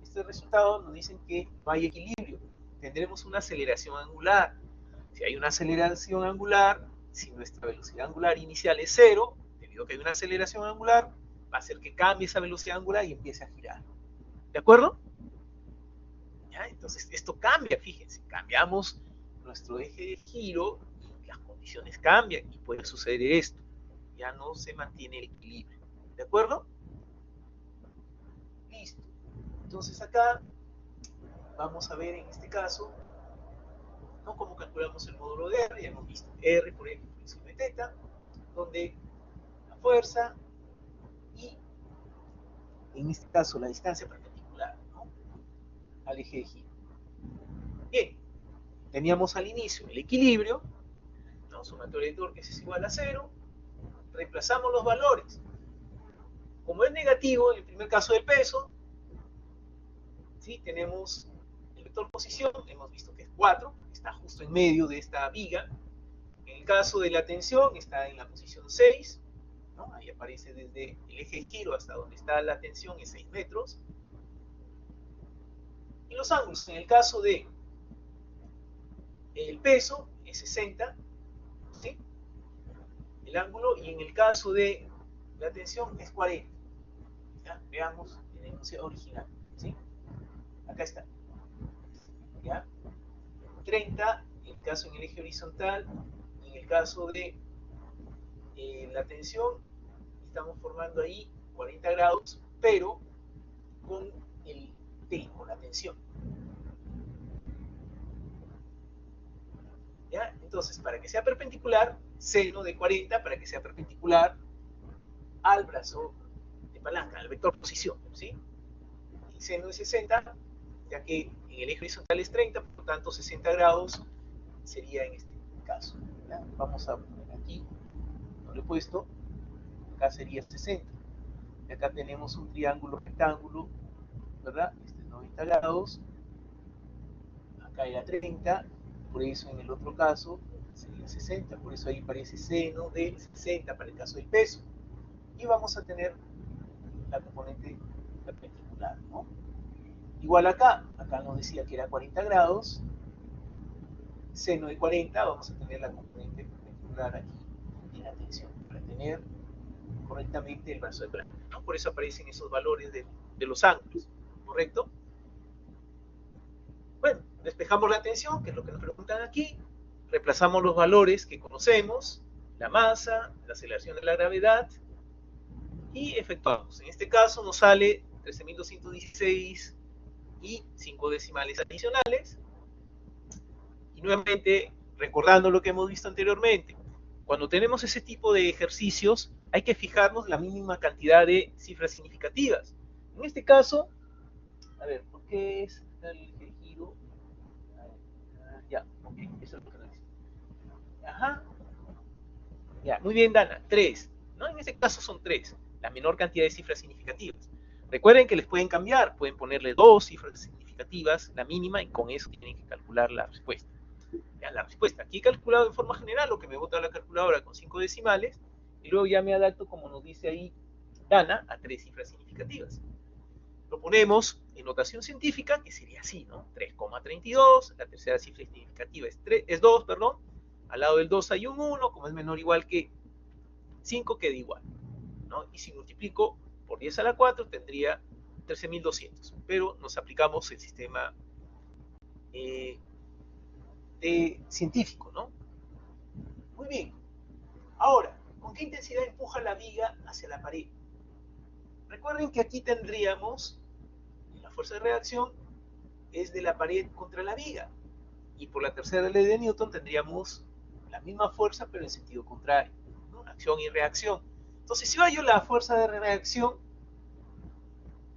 Este resultado nos dicen que no hay equilibrio. Tendremos una aceleración angular. Si hay una aceleración angular, si nuestra velocidad angular inicial es cero, debido a que hay una aceleración angular, va a hacer que cambie esa velocidad angular y empiece a girar. ¿De acuerdo? ¿Ya? Entonces, esto cambia, fíjense, cambiamos nuestro eje de giro y las condiciones cambian y puede suceder esto. Ya no se mantiene el equilibrio. ¿De acuerdo? Listo. Entonces acá vamos a ver en este caso, ¿no?, cómo calculamos el módulo de R. Ya hemos visto R por X por encima de teta, donde la fuerza y en este caso la distancia perpendicular, ¿no?, al eje de giro. Bien, teníamos al inicio el equilibrio, ¿no?, sumatoria de torques es igual a 0, reemplazamos los valores. Como es negativo en el primer caso del peso, ¿sí?, tenemos el vector posición, hemos visto que es 4, está justo en medio de esta viga. En el caso de la tensión está en la posición 6, ¿no?, ahí aparece desde el eje de giro hasta donde está la tensión es 6 metros. Y los ángulos, en el caso de el peso es 60, ¿sí?, el ángulo, y en el caso de la tensión es 40. ¿Ya? Veamos el enunciado original, ¿sí? Acá está, ¿ya? 30 en el caso en el eje horizontal, en el caso de la tensión estamos formando ahí 40 grados, pero con el T, con la tensión. ¿Ya? Entonces, para que sea perpendicular, seno de 40 para que sea perpendicular al brazo de palanca, al vector posición, ¿sí? Y seno de 60, ya que en el eje horizontal es 30, por lo tanto 60 grados sería en este caso. ¿Ya? Vamos a poner aquí, no lo he puesto, acá sería 60. Y acá tenemos un triángulo rectángulo, ¿verdad? Este es 90 grados, acá era 30, por eso en el otro caso sería 60, por eso ahí aparece seno de 60 para el caso del peso. Y vamos a tener la componente perpendicular, ¿no? Igual acá nos decía que era 40 grados, seno de 40, vamos a tener la componente perpendicular aquí en la tensión, para tener correctamente el brazo de plano, ¿no? Por eso aparecen esos valores de los ángulos, ¿correcto? Bueno, despejamos la tensión, que es lo que nos preguntan aquí, reemplazamos los valores que conocemos, la masa, la aceleración de la gravedad, y efectuamos. En este caso nos sale 13.216 y 5 decimales adicionales. Y nuevamente, recordando lo que hemos visto anteriormente, cuando tenemos ese tipo de ejercicios, hay que fijarnos la mínima cantidad de cifras significativas. En este caso, a ver, ¿por qué es el giro? Ya, ok, eso es lo que nos dice. Ajá, ya, muy bien, Dana, 3. ¿No? En este caso son 3, la menor cantidad de cifras significativas. Recuerden que les pueden cambiar, pueden ponerle 2 cifras significativas, la mínima, y con eso tienen que calcular la respuesta. Ya, la respuesta, aquí he calculado de forma general lo que me bota la calculadora con 5 decimales, y luego ya me adapto, como nos dice ahí Dana, a 3 cifras significativas. Lo ponemos en notación científica, que sería así, ¿no? 3,32, la tercera cifra significativa es 2, perdón, al lado del 2 hay un 1, como es menor o igual que 5 queda igual, ¿no? Y si multiplico por 10 a la 4 tendría 13.200, pero nos aplicamos el sistema científico, ¿no? Muy bien. Ahora, ¿con qué intensidad empuja la viga hacia la pared? Recuerden que aquí tendríamos la fuerza de reacción es de la pared contra la viga, y por la tercera ley de Newton tendríamos la misma fuerza pero en sentido contrario, ¿no? Acción y reacción. Entonces, si hallo la fuerza de reacción,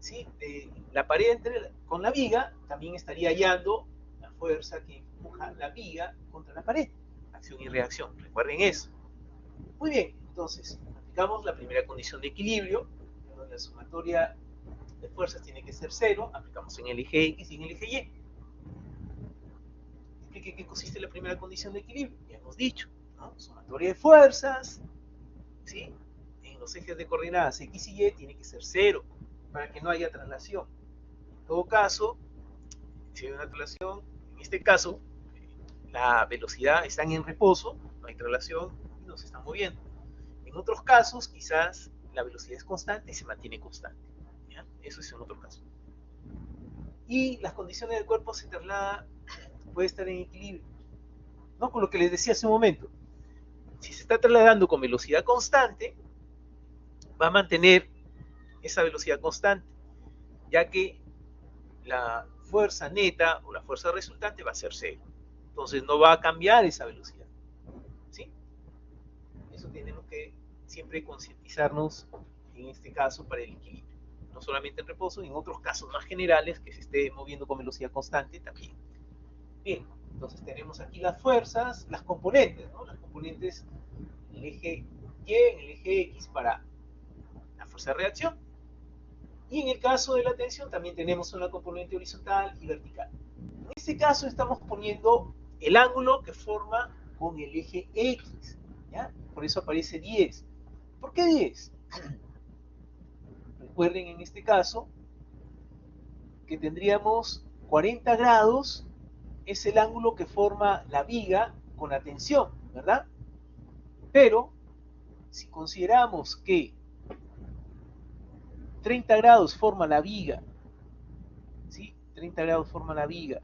¿sí?, de la pared con la viga, también estaría hallando la fuerza que empuja la viga contra la pared, acción y reacción. Recuerden eso. Muy bien, entonces aplicamos la primera condición de equilibrio, donde la sumatoria de fuerzas tiene que ser 0, aplicamos en el eje X y en el eje Y. Explique qué consiste la primera condición de equilibrio. Ya hemos dicho, ¿no? Sumatoria de fuerzas, ¿sí?, en los ejes de coordenadas X y Y tiene que ser 0 para que no haya traslación. En todo caso, si hay una traslación, en este caso, la velocidad está en reposo, no hay traslación y no se está moviendo. En otros casos, quizás la velocidad es constante y se mantiene constante, ¿ya? Eso es en otro caso. Y las condiciones del cuerpo se traslada, puede estar en equilibrio, ¿no? Con lo que les decía hace un momento. Si se está trasladando con velocidad constante, va a mantener esa velocidad constante, ya que la fuerza neta o la fuerza resultante va a ser 0. Entonces no va a cambiar esa velocidad, ¿sí? Eso tenemos que siempre concientizarnos en este caso para el equilibrio. No solamente en reposo, en otros casos más generales que se esté moviendo con velocidad constante también. Bien, entonces tenemos aquí las fuerzas, las componentes, ¿no? Las componentes en el eje Y, en el eje X para la fuerza de reacción. Y en el caso de la tensión también tenemos una componente horizontal y vertical. En este caso estamos poniendo el ángulo que forma con el eje X, ¿ya? Por eso aparece 10. ¿Por qué 10? Recuerden en este caso que tendríamos 40 grados, es el ángulo que forma la viga con la tensión, ¿verdad? Pero si consideramos que 30 grados forma la viga, ¿sí? 30 grados forma la viga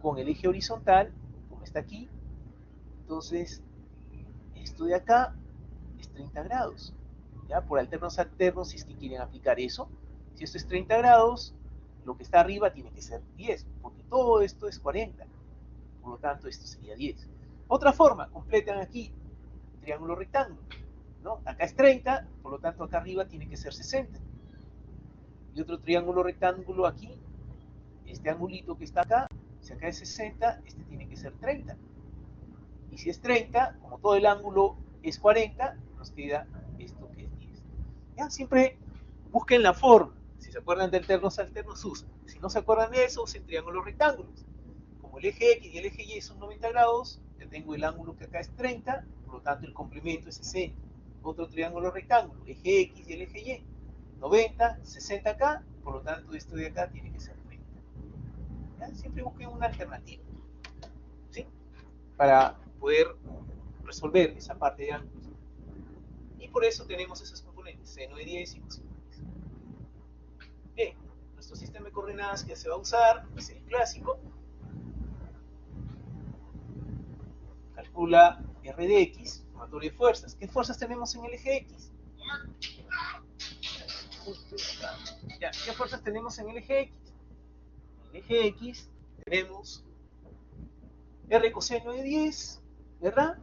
con el eje horizontal, como está aquí, entonces esto de acá es 30 grados, ¿ya? Por alternos alternos, si es que quieren aplicar eso. Si esto es 30 grados, lo que está arriba tiene que ser 10, porque todo esto es 40, por lo tanto esto sería 10. Otra forma, completan aquí, triángulo rectángulo, ¿no? Acá es 30, por lo tanto acá arriba tiene que ser 60. Y otro triángulo rectángulo aquí, este angulito que está acá, si acá es 60, este tiene que ser 30. Y si es 30, como todo el ángulo es 40, nos queda esto que es 10. ¿Ya? Siempre busquen la forma. Si se acuerdan de alternos alternos, usan. Si no se acuerdan de eso, usen triángulos rectángulos. Como el eje X y el eje Y son 90 grados, yo tengo el ángulo que acá es 30, por lo tanto el complemento es 60. Otro triángulo rectángulo, eje X y el eje Y, 90, 60 acá, por lo tanto esto de acá tiene que ser 30. ¿Ya? Siempre busquen una alternativa, ¿sí? Para poder resolver esa parte de ángulos. Y por eso tenemos esos componentes, seno de 10 y coseno de 10. Bien, nuestro sistema de coordenadas que se va a usar es el clásico. Calcula R de X, sumatoria de fuerzas. ¿Qué fuerzas tenemos en el eje X? Ya, ¿qué fuerzas tenemos en el eje X? En el eje X tenemos R coseno de 10, ¿verdad?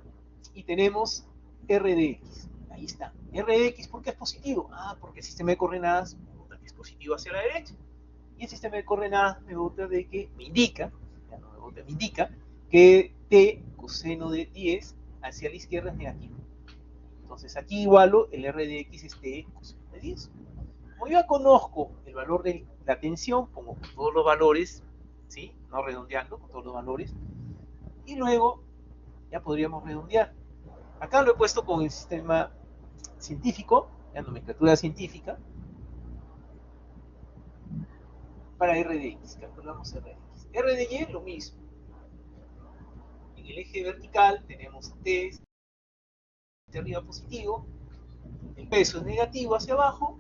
Y tenemos R de X. Ahí está. R de X, ¿por qué es positivo? Ah, porque el sistema de coordenadas me bota que es positivo hacia la derecha. Y el sistema de coordenadas me bota de que me indica, ya no me bota, me indica que T coseno de 10 hacia la izquierda es negativo. Entonces aquí igualo el R de X es T coseno de 10. Como yo ya conozco el valor de la tensión, pongo con todos los valores, ¿sí? No redondeando, con todos los valores. Y luego ya podríamos redondear. Acá lo he puesto con el sistema científico, la nomenclatura científica, para R de X. Calculamos R de X. R de Y lo mismo. En el eje vertical tenemos T hacia arriba positivo, el peso es negativo hacia abajo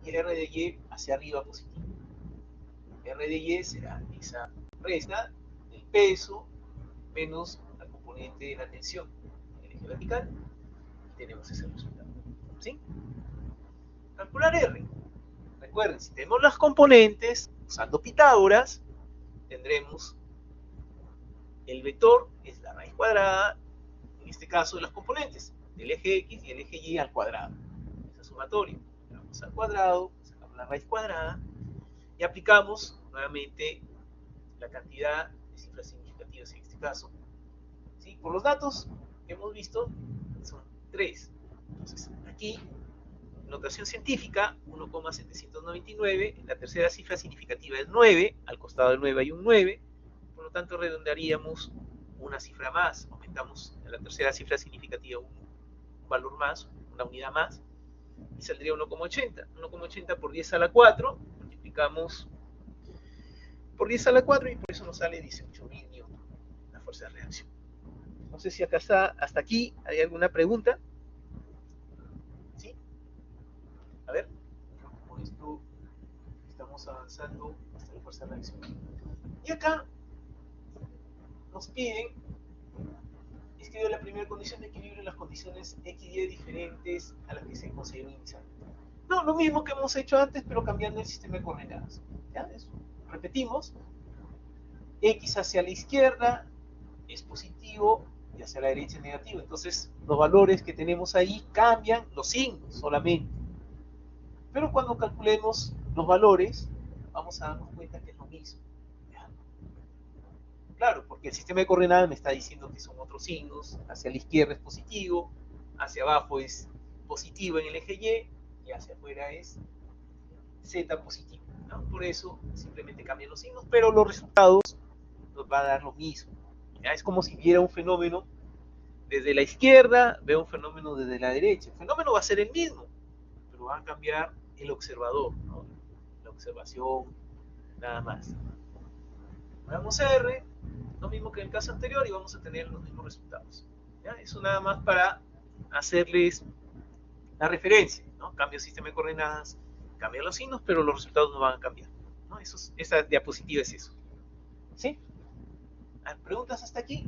y el R de Y hacia arriba positivo. R de Y será esa resta del peso menos la componente de la tensión en el eje vertical y tenemos ese resultado. ¿Sí? Calcular R. Recuerden, si tenemos las componentes usando Pitágoras, tendremos el vector, es la raíz cuadrada, en este caso de las componentes, del eje X y el eje Y al cuadrado. Esa sumatoria. Vamos al cuadrado, sacamos la raíz cuadrada y aplicamos nuevamente la cantidad de cifras significativas en este caso. ¿Sí? Por los datos que hemos visto, son 3. Entonces, aquí, notación científica, 1,799, la tercera cifra significativa es 9, al costado del 9 hay un 9, por lo tanto redondearíamos una cifra más, aumentamos en la tercera cifra significativa un valor más, una unidad más, y saldría 1,80. 1,80 por 10 a la 4, multiplicamos por 10 a la 4 y por eso nos sale 18.000 newton la fuerza de reacción. No sé si acá está, hasta aquí, ¿hay alguna pregunta? ¿Sí? A ver, con esto estamos avanzando hasta la fuerza de reacción. Y acá nos piden escribe la primera condición de equilibrio en las condiciones X y Y diferentes a las que se consideran inicialmente. No, lo mismo que hemos hecho antes, pero cambiando el sistema de coordenadas. ¿Ya? Eso. Repetimos, X hacia la izquierda es positivo y hacia la derecha es negativo. Entonces, los valores que tenemos ahí cambian los signos solamente. Pero cuando calculemos los valores, vamos a darnos cuenta que es lo mismo. ¿Ya? Claro, porque el sistema de coordenadas me está diciendo que son otros signos. Hacia la izquierda es positivo, hacia abajo es positivo en el eje Y hacia afuera es Z positivo, ¿no? Por eso simplemente cambian los signos, pero los resultados nos van a dar lo mismo. ¿Ya? Es como si viera un fenómeno desde la izquierda, veo un fenómeno desde la derecha. El fenómeno va a ser el mismo, pero va a cambiar el observador, ¿no? La observación, nada más. Veamos R, lo mismo que en el caso anterior, y vamos a tener los mismos resultados. ¿Ya? Eso nada más para hacerles la referencia, ¿no? Cambia el sistema de coordenadas, cambian los signos, pero los resultados no van a cambiar, ¿no? Esa diapositiva es eso. ¿Sí? ¿Preguntas hasta aquí?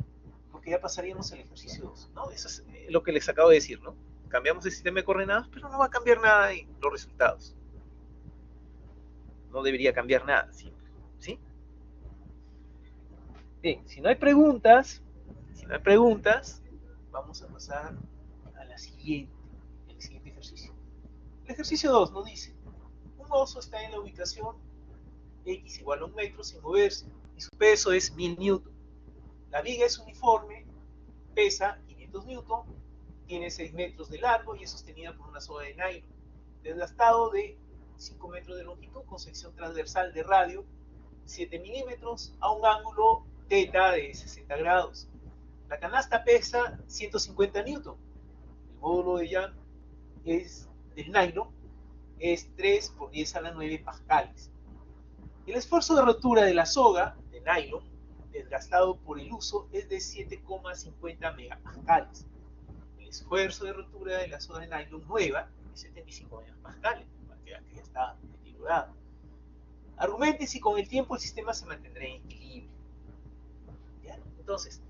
Porque ya pasaríamos al ejercicio 2, ¿no? Eso es lo que les acabo de decir, ¿no? Cambiamos el sistema de coordenadas, pero no va a cambiar nada en los resultados. No debería cambiar nada, siempre, ¿sí? Bien, si no hay preguntas, vamos a pasar a la siguiente, el siguiente ejercicio. El ejercicio 2 nos dice, un oso está en la ubicación X igual a 1 metro sin moverse y su peso es 1000 newton. La viga es uniforme, pesa 500 newton, tiene 6 metros de largo y es sostenida por una soga de nylon. Desgastado de 5 metros de longitud con sección transversal de radio 7 milímetros a un ángulo θ de 60 grados. La canasta pesa 150 newton. El módulo de Young es del nylon es 3 por 10 a la 9 pascales. El esfuerzo de rotura de la soga de nylon desgastado por el uso es de 7,50 megapascales. El esfuerzo de rotura de la soga de nylon nueva es 75 megapascales, que ya está deteriorada. Argumente si con el tiempo el sistema se mantendrá en equilibrio. ¿Ya? Entonces,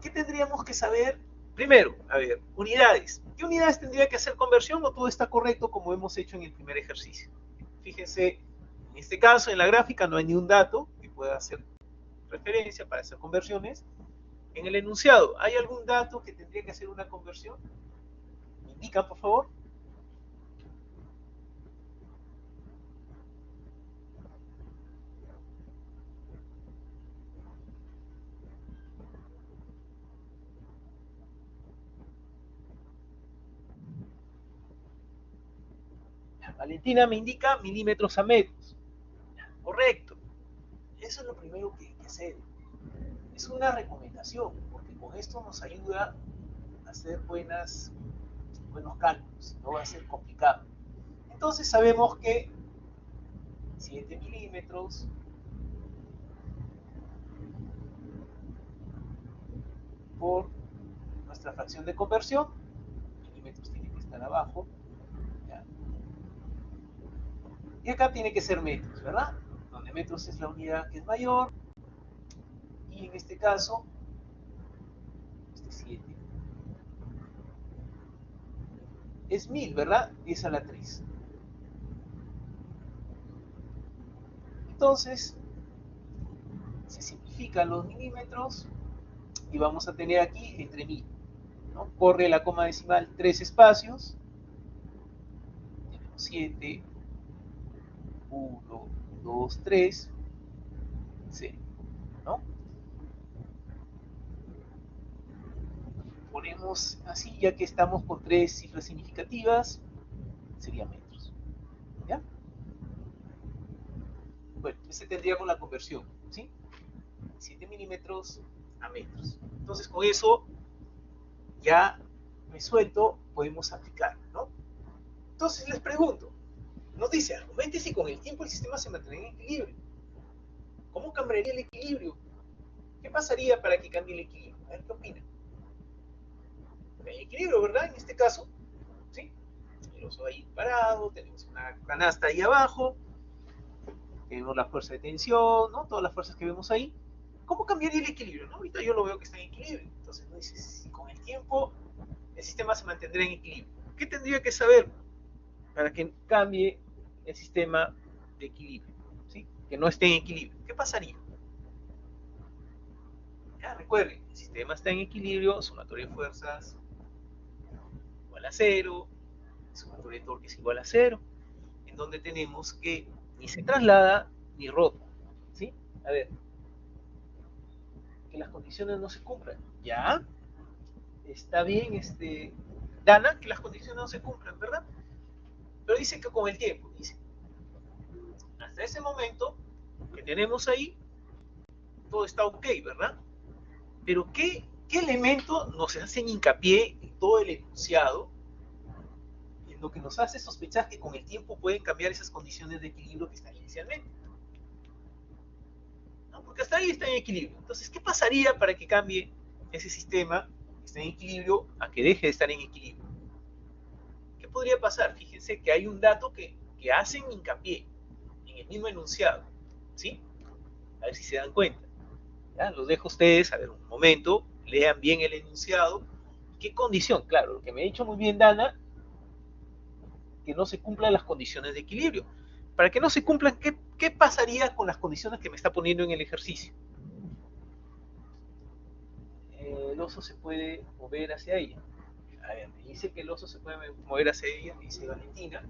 ¿qué tendríamos que saber? Primero, a ver, unidades. ¿Qué unidades tendría que hacer conversión o todo está correcto como hemos hecho en el primer ejercicio? Fíjense, en este caso, en la gráfica no hay ni un dato que pueda hacer referencia para hacer conversiones. En el enunciado, ¿hay algún dato que tendría que hacer una conversión? ¿Me indican, por favor? Valentina me indica milímetros a metros. Correcto. Eso es lo primero que hay que hacer. Es una recomendación, porque con esto nos ayuda a hacer buenos cálculos, no va a ser complicado. Entonces sabemos que 7 milímetros por nuestra fracción de conversión, milímetros tiene que estar abajo, ¿ya? Y acá tiene que ser metros, ¿verdad? Donde metros es la unidad que es mayor, y en este caso, 7 es 1000, ¿verdad? 10 a la 3. Entonces, se simplifican los milímetros y vamos a tener aquí entre 1000, ¿no? Corre la coma decimal 3 espacios, tenemos 7, 1, 2, 3, 0, ¿no? Ponemos así, ya que estamos con 3 cifras significativas, sería metros, ¿ya? Bueno, ese tendríamos la conversión, ¿sí? 7 milímetros a metros. Entonces, con eso ya resuelto, podemos aplicar, ¿no? Entonces, les pregunto, nos dice, argumente si con el tiempo el sistema se mantiene en equilibrio. ¿Cómo cambiaría el equilibrio? ¿Qué pasaría para que cambie el equilibrio? A ver, ¿qué opinan? Hay equilibrio, ¿verdad? En este caso, ¿sí? El oso ahí parado, tenemos una canasta ahí abajo, tenemos la fuerza de tensión, ¿no? Todas las fuerzas que vemos ahí. ¿Cómo cambiaría el equilibrio? ¿No? Ahorita yo lo veo que está en equilibrio. Entonces, ¿no? Dice, si con el tiempo el sistema se mantendrá en equilibrio. ¿Qué tendría que saber para que cambie el sistema de equilibrio? ¿Sí? Que no esté en equilibrio. ¿Qué pasaría? Ya recuerden, el sistema está en equilibrio, sumatoria de fuerzas igual a cero, sumatoria de torques igual a cero, en donde tenemos que ni se traslada ni rota. ¿Sí? A ver, que las condiciones no se cumplan. ¿Ya? Está bien, Dana, que las condiciones no se cumplan, ¿verdad? Pero dice que con el tiempo, dice, hasta ese momento que tenemos ahí, todo está ok, ¿verdad? Pero ¿qué elemento nos hacen hincapié en todo el enunciado? En lo que nos hace sospechar que con el tiempo pueden cambiar esas condiciones de equilibrio que están inicialmente. ¿No? Porque hasta ahí está en equilibrio. Entonces, ¿qué pasaría para que cambie ese sistema que está en equilibrio a que deje de estar en equilibrio? ¿Qué podría pasar? Fíjense que hay un dato que hacen hincapié en el mismo enunciado. ¿Sí? A ver si se dan cuenta. ¿Ya? Los dejo a ustedes, a ver un momento, lean bien el enunciado. ¿Qué condición? Claro, lo que me ha dicho muy bien Dana, que no se cumplan las condiciones de equilibrio. Para que no se cumplan, ¿qué pasaría con las condiciones que me está poniendo en el ejercicio? El oso se puede mover hacia ella. A ver, me dice que el oso se puede mover hacia ella, me dice Valentina.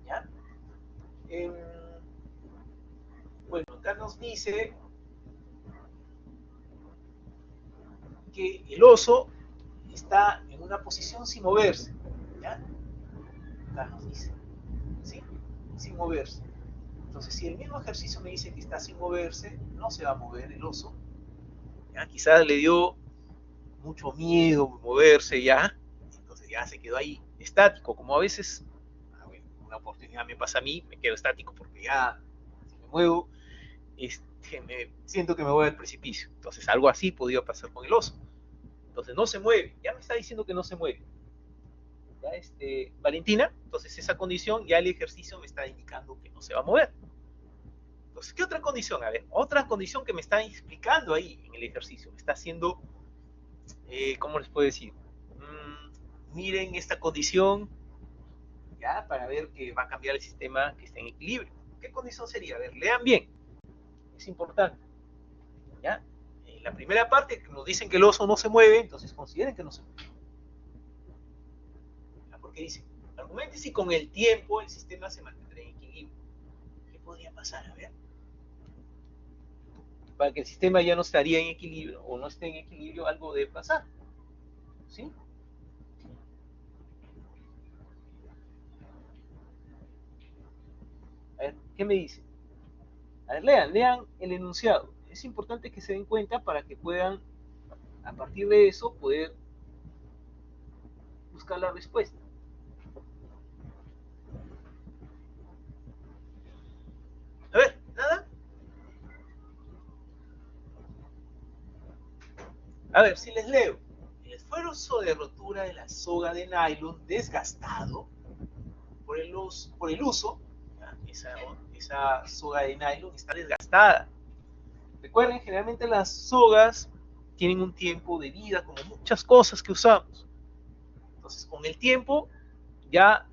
¿Ya? Eh, bueno, acá nos dice que el oso está en una posición sin moverse. ¿Ya? Acá nos dice, ¿sí? Sin moverse. Entonces, si el mismo ejercicio me dice que está sin moverse, no se va a mover el oso. ¿ya? Quizás le dio mucho miedo moverse ya, entonces ya se quedó ahí estático, como a veces, una oportunidad me pasa a mí, me quedo estático porque ya, si me muevo, siento que me voy al precipicio. Entonces algo así podía pasar con el oso. Entonces no se mueve, ya me está diciendo que no se mueve. ¿Ya? Valentina, entonces esa condición, ya el ejercicio me está indicando que no se va a mover. Entonces, ¿qué otra condición? A ver, otra condición que me está explicando ahí en el ejercicio, me está haciendo, ¿cómo les puedo decir? Miren esta condición, ya, para ver que va a cambiar el sistema que está en equilibrio. ¿Qué condición sería? A ver, lean bien, es importante. ¿Ya? En la primera parte nos dicen que el oso no se mueve, entonces consideren que no se mueve. Porque dice, argumente si con el tiempo el sistema se mantendrá en equilibrio. ¿Qué podría pasar? A ver. Para que el sistema ya no estaría en equilibrio o no esté en equilibrio, algo debe pasar. ¿Sí? A ver, ¿qué me dice? A ver, lean el enunciado. Es importante que se den cuenta para que puedan, a partir de eso, poder buscar la respuesta. A ver, ¿nada? A ver, si les leo. El esfuerzo de rotura de la soga de nylon desgastado por el uso, esa soga de nylon está desgastada. Recuerden, generalmente las sogas tienen un tiempo de vida, como muchas cosas que usamos. Entonces, con el tiempo, ya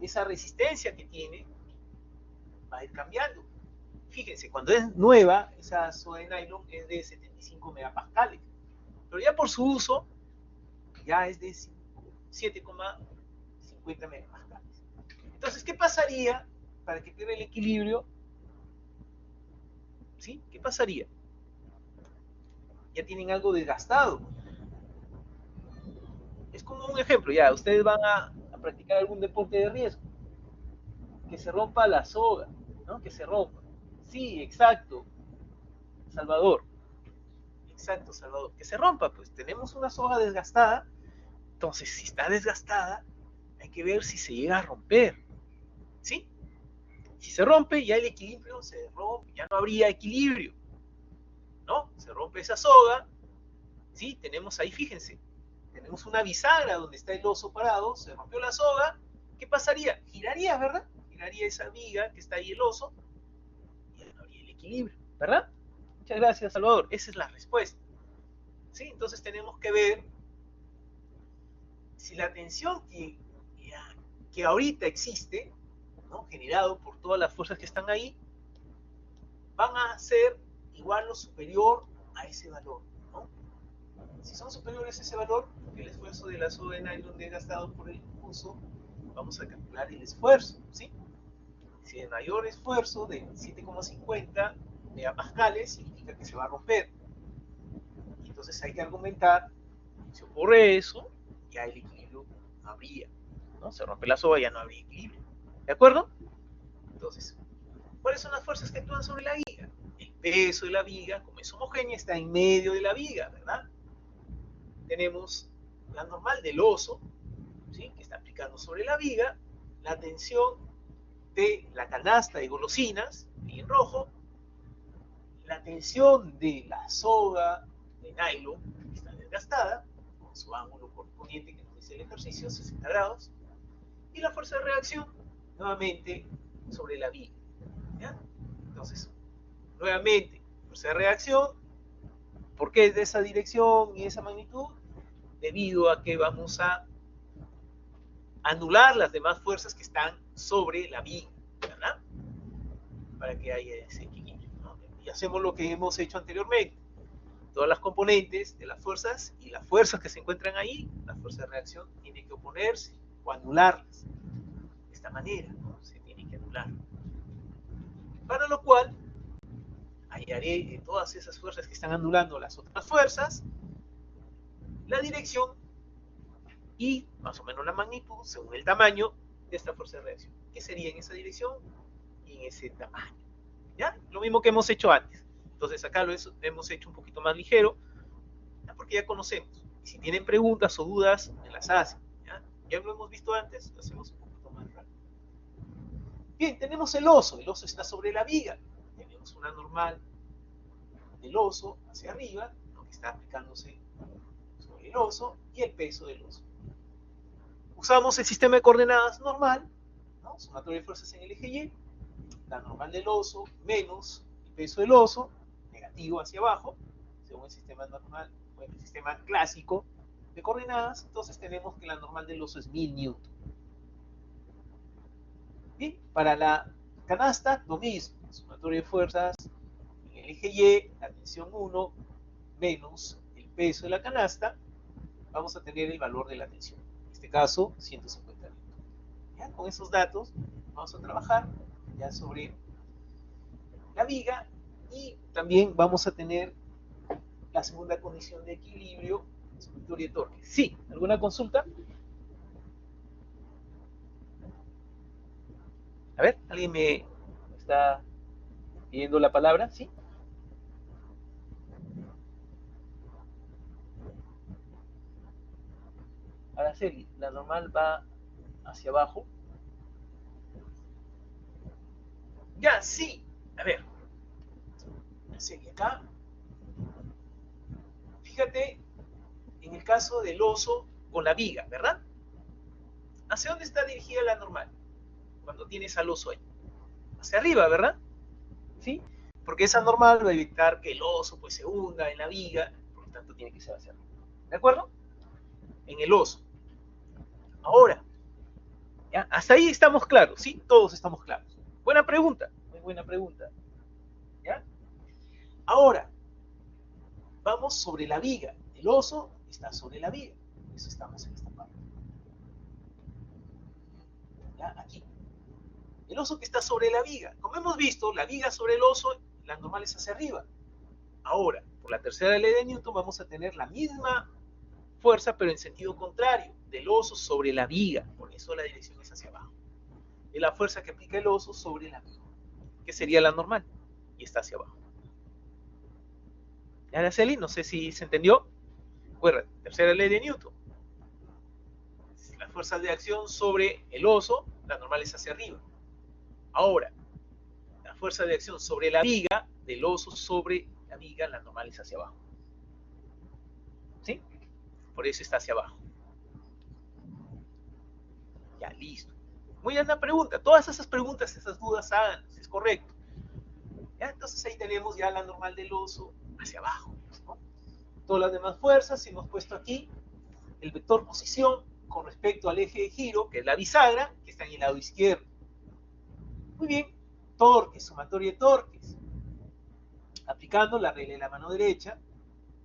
esa resistencia que tiene va a ir cambiando. Fíjense, cuando es nueva, esa soga de nylon es de 75 megapascales, pero ya por su uso, ya es de 7,50 megapascales. Entonces, ¿qué pasaría para que pierda el equilibrio? ¿Sí? ¿Qué pasaría? Ya tienen algo desgastado. Es como un ejemplo, ya, ustedes van a practicar algún deporte de riesgo, que se rompa la soga, ¿no? Que se rompa. Sí, exacto, Salvador. Exacto, Salvador. Que se rompa, pues tenemos una soga desgastada, entonces si está desgastada, hay que ver si se llega a romper, ¿sí? Si se rompe, ya el equilibrio se rompe, ya no habría equilibrio, ¿no? Se rompe esa soga, ¿sí? Tenemos ahí, fíjense, tenemos una bisagra donde está el oso parado, se rompió la soga, ¿qué pasaría? Giraría, ¿verdad? Giraría esa viga que está ahí el oso y ya no habría el equilibrio, ¿verdad? Muchas gracias, Salvador. Esa es la respuesta. ¿Sí? Entonces tenemos que ver si la tensión que ahorita existe, ¿no? Generado por todas las fuerzas que están ahí, van a ser igual o superior a ese valor, ¿no? Si son superiores a ese valor, el esfuerzo de la soga de nylon desgastado por el uso, vamos a calcular el esfuerzo, ¿sí? Si el mayor esfuerzo de 7,50 megapascales significa que se va a romper. Y entonces hay que argumentar, si ocurre eso, ya el equilibrio no habría, ¿no? Se rompe la soga, ya no habría equilibrio. ¿De acuerdo? Entonces, ¿cuáles son las fuerzas que actúan sobre la viga? El peso de la viga, como es homogénea, está en medio de la viga, ¿verdad? Tenemos la normal del oso, ¿sí? Que está aplicando sobre la viga, la tensión de la canasta de golosinas, en rojo, la tensión de la soga de nylon, que está desgastada, con su ángulo correspondiente que nos dice el ejercicio, 60 grados, y la fuerza de reacción, nuevamente, sobre la viga. ¿Ya? Entonces, nuevamente, fuerza de reacción, ¿por qué es de esa dirección y esa magnitud? Debido a que vamos a anular las demás fuerzas que están sobre la viga, ¿verdad? Para que haya ese equilibrio, ¿no? Y hacemos lo que hemos hecho anteriormente. Todas las componentes de las fuerzas y las fuerzas que se encuentran ahí, la fuerza de reacción tiene que oponerse o anularlas. De esta manera, ¿no? Se tiene que anular. Para lo cual, hallaré en todas esas fuerzas que están anulando las otras fuerzas, la dirección y más o menos la magnitud según el tamaño de esta fuerza de reacción. ¿Qué sería en esa dirección y en ese tamaño? ¿Ya? Lo mismo que hemos hecho antes. Entonces acá hemos hecho un poquito más ligero, ¿ya? Porque ya conocemos. Y si tienen preguntas o dudas, me las hacen. Ya lo hemos visto antes, lo hacemos un poquito más rápido. Bien, tenemos el oso está sobre la viga. Tenemos una normal del oso hacia arriba, ¿no? Que está aplicándose sobre el oso y el peso del oso. Usamos el sistema de coordenadas normal, ¿no? Sumatoria de fuerzas en el eje Y, la normal del oso menos el peso del oso, negativo hacia abajo, según el sistema normal, o el sistema clásico de coordenadas. Entonces tenemos que la normal del oso es 1000 newton. Bien, para la canasta, lo mismo, sumatoria de fuerzas en el eje Y, la tensión 1 menos el peso de la canasta, vamos a tener el valor de la tensión. En este caso, 150 newton. ¿Ya? Con esos datos vamos a trabajar ya sobre la viga y también vamos a tener la segunda condición de equilibrio, sumatoria de torque. Sí, ¿alguna consulta? A ver, ¿alguien me está pidiendo la palabra? ¿Sí? Araceli, la normal va hacia abajo. Ya, sí. A ver, Araceli, acá, fíjate en el caso del oso con la viga, ¿verdad? ¿Hacia dónde está dirigida la normal? Cuando tienes al oso ahí. Hacia arriba, ¿verdad? ¿Sí? Porque esa normal va a evitar que el oso pues, se hunda en la viga, por lo tanto tiene que ser hacia arriba. ¿De acuerdo? En el oso. Ahora, ¿ya? Hasta ahí estamos claros, ¿sí? Todos estamos claros. Buena pregunta, muy buena pregunta. ¿Ya? Ahora, vamos sobre la viga. El oso está sobre la viga. Por eso estamos en esta parte. ¿Ya? Aquí. El oso que está sobre la viga. Como hemos visto, la viga sobre el oso, la normal es hacia arriba. Ahora, por la tercera ley de Newton, vamos a tener la misma fuerza, pero en sentido contrario, del oso sobre la viga. Por eso la dirección es hacia abajo. Es la fuerza que aplica el oso sobre la viga, que sería la normal, y está hacia abajo. Araceli, no sé si se entendió. Recuerda, tercera ley de Newton. Las fuerzas de acción sobre el oso, la normal es hacia arriba. Ahora, la fuerza de acción sobre la viga, del oso sobre la viga, la normal es hacia abajo. ¿Sí? Por eso está hacia abajo. Ya, listo. Muy buena pregunta. Todas esas preguntas, esas dudas, háganlas, es correcto. ¿Ya? Entonces ahí tenemos ya la normal del oso hacia abajo, ¿no? Todas las demás fuerzas hemos puesto aquí el vector posición con respecto al eje de giro, que es la bisagra, que está en el lado izquierdo. Muy bien, torques, sumatoria de torques. Aplicando la regla de la mano derecha,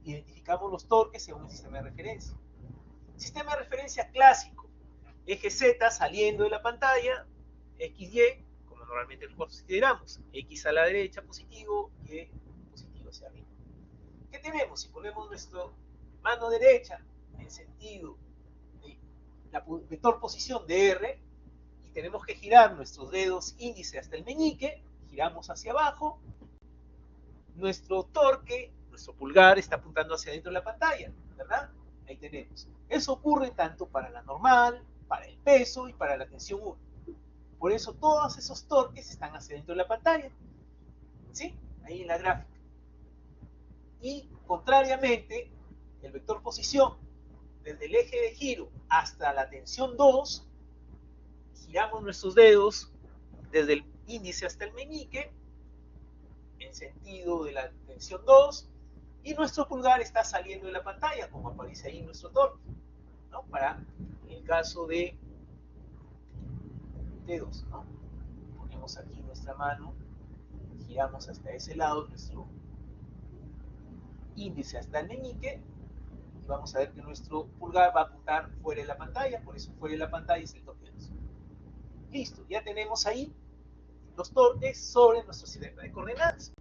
identificamos los torques según el sistema de referencia. Sistema de referencia clásico, eje Z saliendo de la pantalla, XY, como normalmente lo consideramos, X a la derecha positivo, Y positivo hacia arriba. ¿Qué tenemos? Si ponemos nuestra mano derecha en sentido de la vector posición de R, y tenemos que girar nuestros dedos índice hasta el meñique, giramos hacia abajo, nuestro torque, nuestro pulgar está apuntando hacia adentro de la pantalla, ¿verdad? Ahí tenemos. Eso ocurre tanto para la normal, para el peso y para la tensión 1. Por eso todos esos torques están hacia dentro de la pantalla. ¿Sí? Ahí en la gráfica. Y contrariamente, el vector posición, desde el eje de giro hasta la tensión 2, giramos nuestros dedos desde el índice hasta el meñique, en sentido de la tensión 2, y nuestro pulgar está saliendo de la pantalla, como aparece ahí en nuestro torque, ¿no? Para el caso de dedos, ¿no? Ponemos aquí nuestra mano, giramos hasta ese lado nuestro índice hasta el meñique, y vamos a ver que nuestro pulgar va a apuntar fuera de la pantalla, por eso fuera de la pantalla es el torque. Listo, ya tenemos ahí los torques sobre nuestro sistema de coordenadas.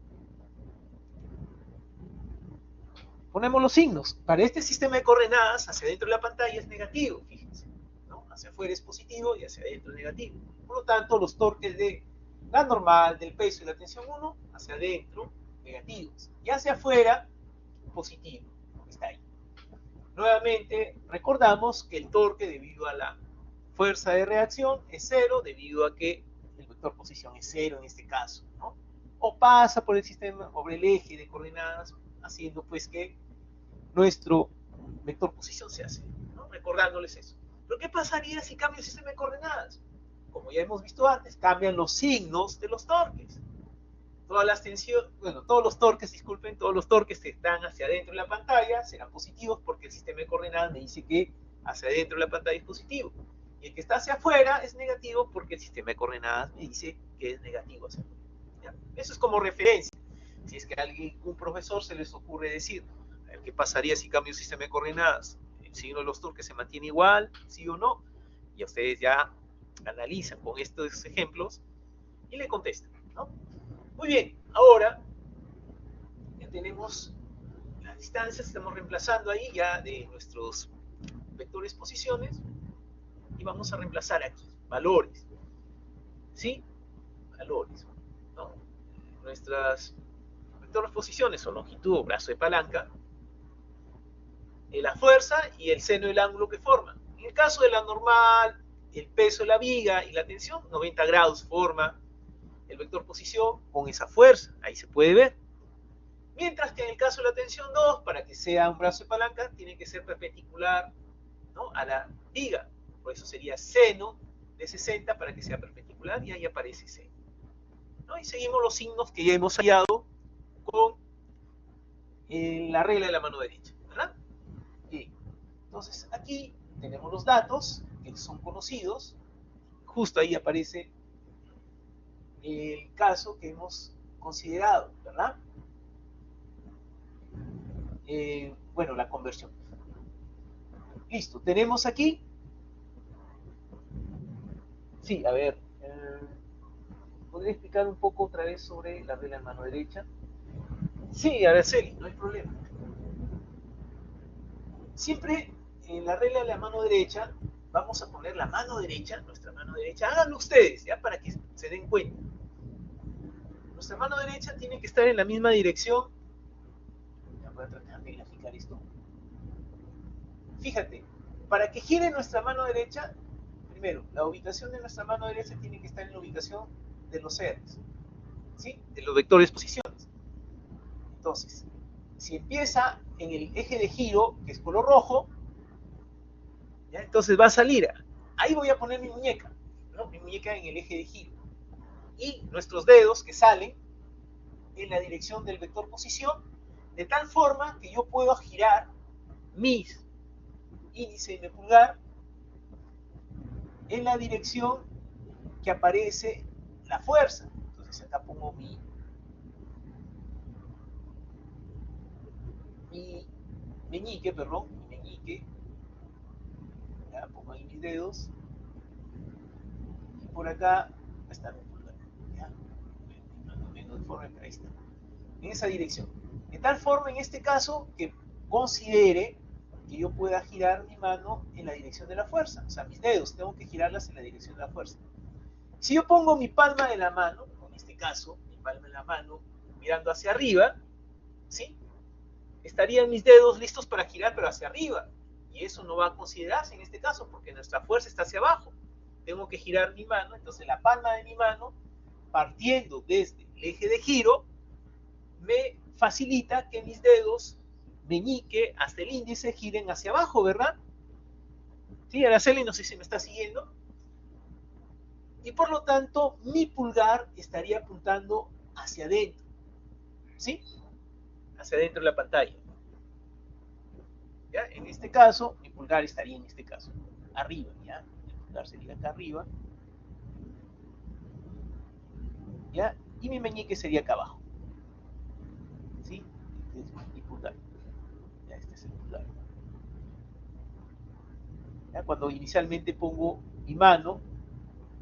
Ponemos los signos. Para este sistema de coordenadas, hacia dentro de la pantalla es negativo, fíjense, ¿no? Hacia afuera es positivo y hacia adentro es negativo. Por lo tanto, los torques de la normal, del peso y la tensión 1, hacia adentro, negativos. Y hacia afuera, positivo. Está ahí. Nuevamente, recordamos que el torque debido a la fuerza de reacción es cero, debido a que el vector posición es cero en este caso, ¿no? O pasa por el sistema, por el eje de coordenadas, haciendo pues que nuestro vector posición sea cero, ¿no? Recordándoles eso. Pero ¿qué pasaría si cambia el sistema de coordenadas? Como ya hemos visto antes, cambian los signos de los torques. Todas las tensiones, bueno, todos los torques, disculpen, todos los torques que están hacia adentro de la pantalla serán positivos porque el sistema de coordenadas me dice que hacia adentro de la pantalla es positivo. Y el que está hacia afuera es negativo porque el sistema de coordenadas me dice que es negativo hacia afuera. ¿Ya? Eso es como referencia. Si es que a un profesor se les ocurre decir, a ver, ¿qué pasaría si cambio el sistema de coordenadas? ¿El signo de los torques se mantiene igual? ¿Sí o no? Y ustedes ya analizan con estos ejemplos y le contestan, ¿no? Muy bien, ahora ya tenemos las distancias, estamos reemplazando ahí ya de nuestros vectores posiciones y vamos a reemplazar aquí valores, ¿sí? Valores, ¿no? Nuestras vectores posiciones son longitud o brazo de palanca, la fuerza y el seno del ángulo que forma. En el caso de la normal, el peso de la viga y la tensión, 90 grados forma el vector posición con esa fuerza, ahí se puede ver. Mientras que en el caso de la tensión 2, para que sea un brazo de palanca, tiene que ser perpendicular, ¿no?, a la viga. Por eso sería seno de 60 para que sea perpendicular y ahí aparece seno, ¿no? Y seguimos los signos que ya hemos hallado con la regla de la mano derecha, ¿verdad? Bien. Entonces aquí tenemos los datos que son conocidos. Justo ahí aparece el caso que hemos considerado, ¿verdad? Bueno, la conversión. Listo, tenemos aquí. Sí, a ver. ¿Podría explicar un poco otra vez sobre la regla de mano derecha? Sí, Araceli, no hay problema. Siempre en la regla de la mano derecha vamos a poner la mano derecha, nuestra mano derecha. Háganlo ustedes, ya, para que se den cuenta. Nuestra mano derecha tiene que estar en la misma dirección. Ya voy a tratar de graficar esto. Fíjate, para que gire nuestra mano derecha, primero, la ubicación de nuestra mano derecha tiene que estar en la ubicación de los ejes, ¿sí? De los vectores posiciones. Entonces, si empieza en el eje de giro, que es color rojo, ¿ya? Entonces va a salir. Ahí voy a poner mi muñeca, ¿no? Mi muñeca en el eje de giro. Y nuestros dedos que salen en la dirección del vector posición, de tal forma que yo puedo girar mis índice y mi pulgar en la dirección que aparece la fuerza. Entonces acá pongo mi meñique, mi meñique. Ya pongo ahí mis dedos. Y por acá está mi pulgar. ¿Ya? Ahí está. En esa dirección. De tal forma, en este caso, que considere que yo pueda girar mi mano en la dirección de la fuerza. O sea, mis dedos, tengo que girarlas en la dirección de la fuerza. Si yo pongo mi palma de la mano, en este caso, mi palma de la mano mirando hacia arriba, ¿sí? Estarían mis dedos listos para girar, pero hacia arriba. Y eso no va a considerarse en este caso, porque nuestra fuerza está hacia abajo. Tengo que girar mi mano, entonces la palma de mi mano, partiendo desde el eje de giro, me facilita que mis dedos, meñique hasta el índice, giren hacia abajo, ¿verdad? Sí, Araceli, no sé si me está siguiendo. Y por lo tanto, mi pulgar estaría apuntando hacia adentro, ¿sí? Hacia adentro de la pantalla. ¿Ya? En este caso, mi pulgar estaría en este caso, arriba, ¿ya? El pulgar sería acá arriba, ¿ya? Y mi meñique sería acá abajo, ¿sí? Este es mi pulgar. Ya, este es el pulgar. ¿Ya? Cuando inicialmente pongo mi mano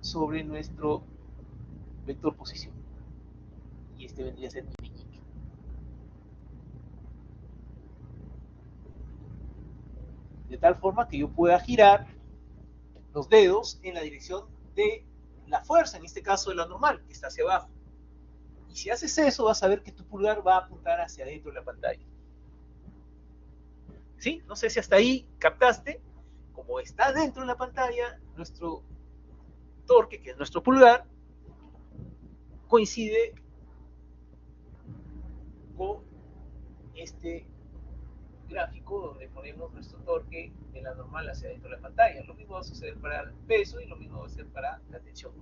sobre nuestro vector posición. Y este vendría a ser mi meñique. De tal forma que yo pueda girar los dedos en la dirección de la fuerza, en este caso de la normal, que está hacia abajo. Y si haces eso, vas a ver que tu pulgar va a apuntar hacia adentro de la pantalla. ¿Sí? No sé si hasta ahí captaste. Como está dentro de la pantalla, nuestro torque, que es nuestro pulgar, coincide con este gráfico donde ponemos nuestro torque de la normal hacia dentro de la pantalla. Lo mismo va a suceder para el peso y lo mismo va a ser para la tensión.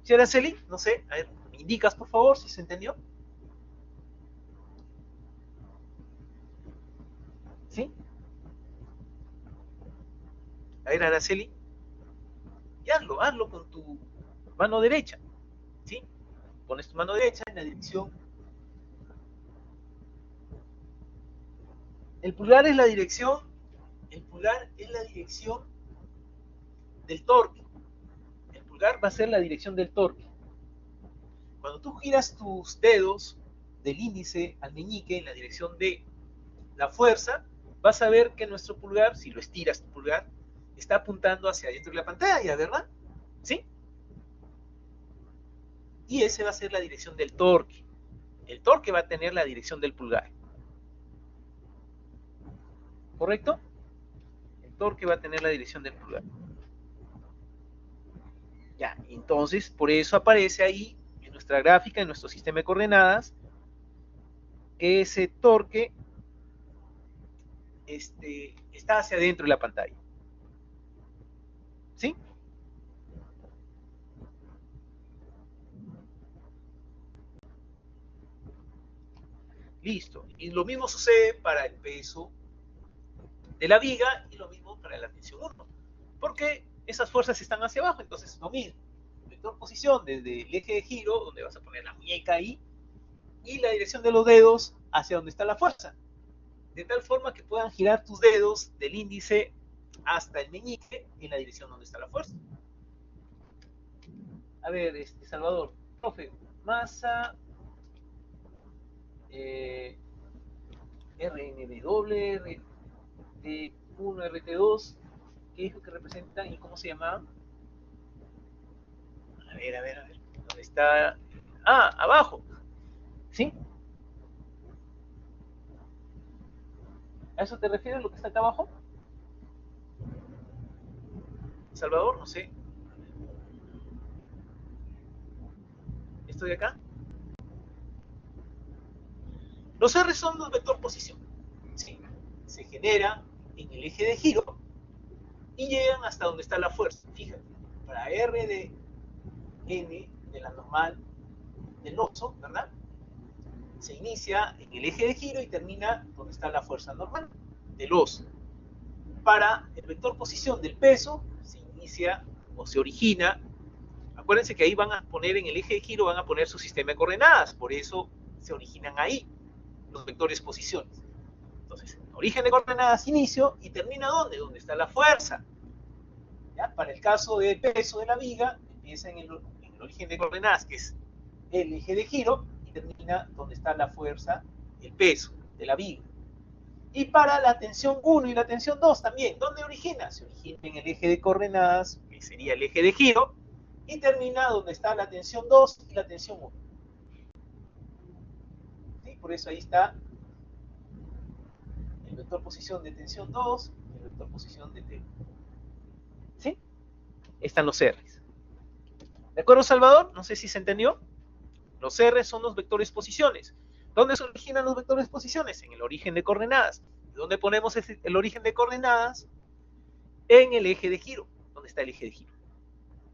¿Sí, Araceli? No sé, a ver, ¿me indicas por favor si se entendió? ¿Sí? A ver, Araceli, y hazlo con tu mano derecha, ¿sí? Pones tu mano derecha en la dirección. El pulgar es la dirección del torque. El pulgar va a ser la dirección del torque. Cuando tú giras tus dedos del índice al meñique en la dirección de la fuerza, vas a ver que nuestro pulgar, si lo estiras tu pulgar, está apuntando hacia adentro de la pantalla, ¿verdad? ¿Sí? Y esa va a ser la dirección del torque. El torque va a tener la dirección del pulgar. ¿Correcto? El torque va a tener la dirección del pulgar. Ya, entonces por eso aparece ahí en nuestra gráfica, en nuestro sistema de coordenadas, que ese torque está hacia adentro de la pantalla. ¿Sí? Listo. Y lo mismo sucede para el peso de la viga y lo mismo para la tensión 1. Porque esas fuerzas están hacia abajo, entonces lo mismo. Vector posición desde el eje de giro, donde vas a poner la muñeca ahí, y la dirección de los dedos hacia donde está la fuerza. De tal forma que puedan girar tus dedos del índice hasta el meñique en la dirección donde está la fuerza. A ver, Salvador, profe, masa, RNW, RT1, RT2, ¿qué dijo que representan y cómo se llamaban? A ver, ¿dónde está? Ah, abajo, ¿sí? ¿A eso te refieres lo que está acá abajo? Salvador, no sé. ¿Esto de acá? Los R son los vector posición. ¿Sí? Se genera en el eje de giro y llegan hasta donde está la fuerza. Fíjate, para R de N de la normal del oso, ¿verdad? Se inicia en el eje de giro y termina donde está la fuerza normal del oso. Para el vector posición del peso, se inicia o se origina. Acuérdense que ahí van a poner en el eje de giro, van a poner su sistema de coordenadas, por eso se originan ahí los vectores posiciones. Entonces, origen de coordenadas, inicio, y termina ¿dónde? Donde está la fuerza. ¿Ya? Para el caso del peso de la viga, empieza en el origen de coordenadas, que es el eje de giro, y termina donde está la fuerza, el peso de la viga. Y para la tensión 1 y la tensión 2 también, ¿dónde origina? Se origina en el eje de coordenadas, que sería el eje de giro, y termina donde está la tensión 2 y la tensión 1. ¿Sí? Por eso ahí está el vector posición de tensión 2 y el vector posición de T. ¿Sí? Están los R's. ¿De acuerdo, Salvador? No sé si se entendió. Los R son los vectores posiciones. ¿Dónde se originan los vectores posiciones? En el origen de coordenadas. ¿Dónde ponemos el origen de coordenadas? En el eje de giro. ¿Dónde está el eje de giro?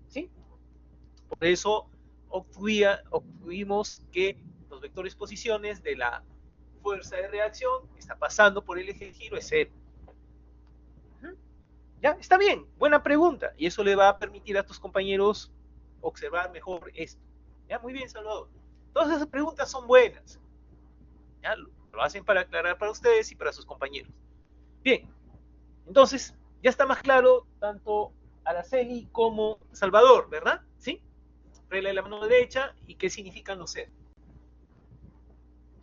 ¿Sí? Por eso obtuvimos que los vectores posiciones de la fuerza de reacción que está pasando por el eje de giro es cero. ¿Ya? Está bien, buena pregunta. Y eso le va a permitir a tus compañeros observar mejor esto. ¿Ya? Muy bien, Salvador. Todas esas preguntas son buenas. ¿Ya? Lo hacen para aclarar para ustedes y para sus compañeros. Bien, entonces ya está más claro tanto Araceli como Salvador, ¿verdad? ¿Sí? Regla de la mano derecha y qué significan los C.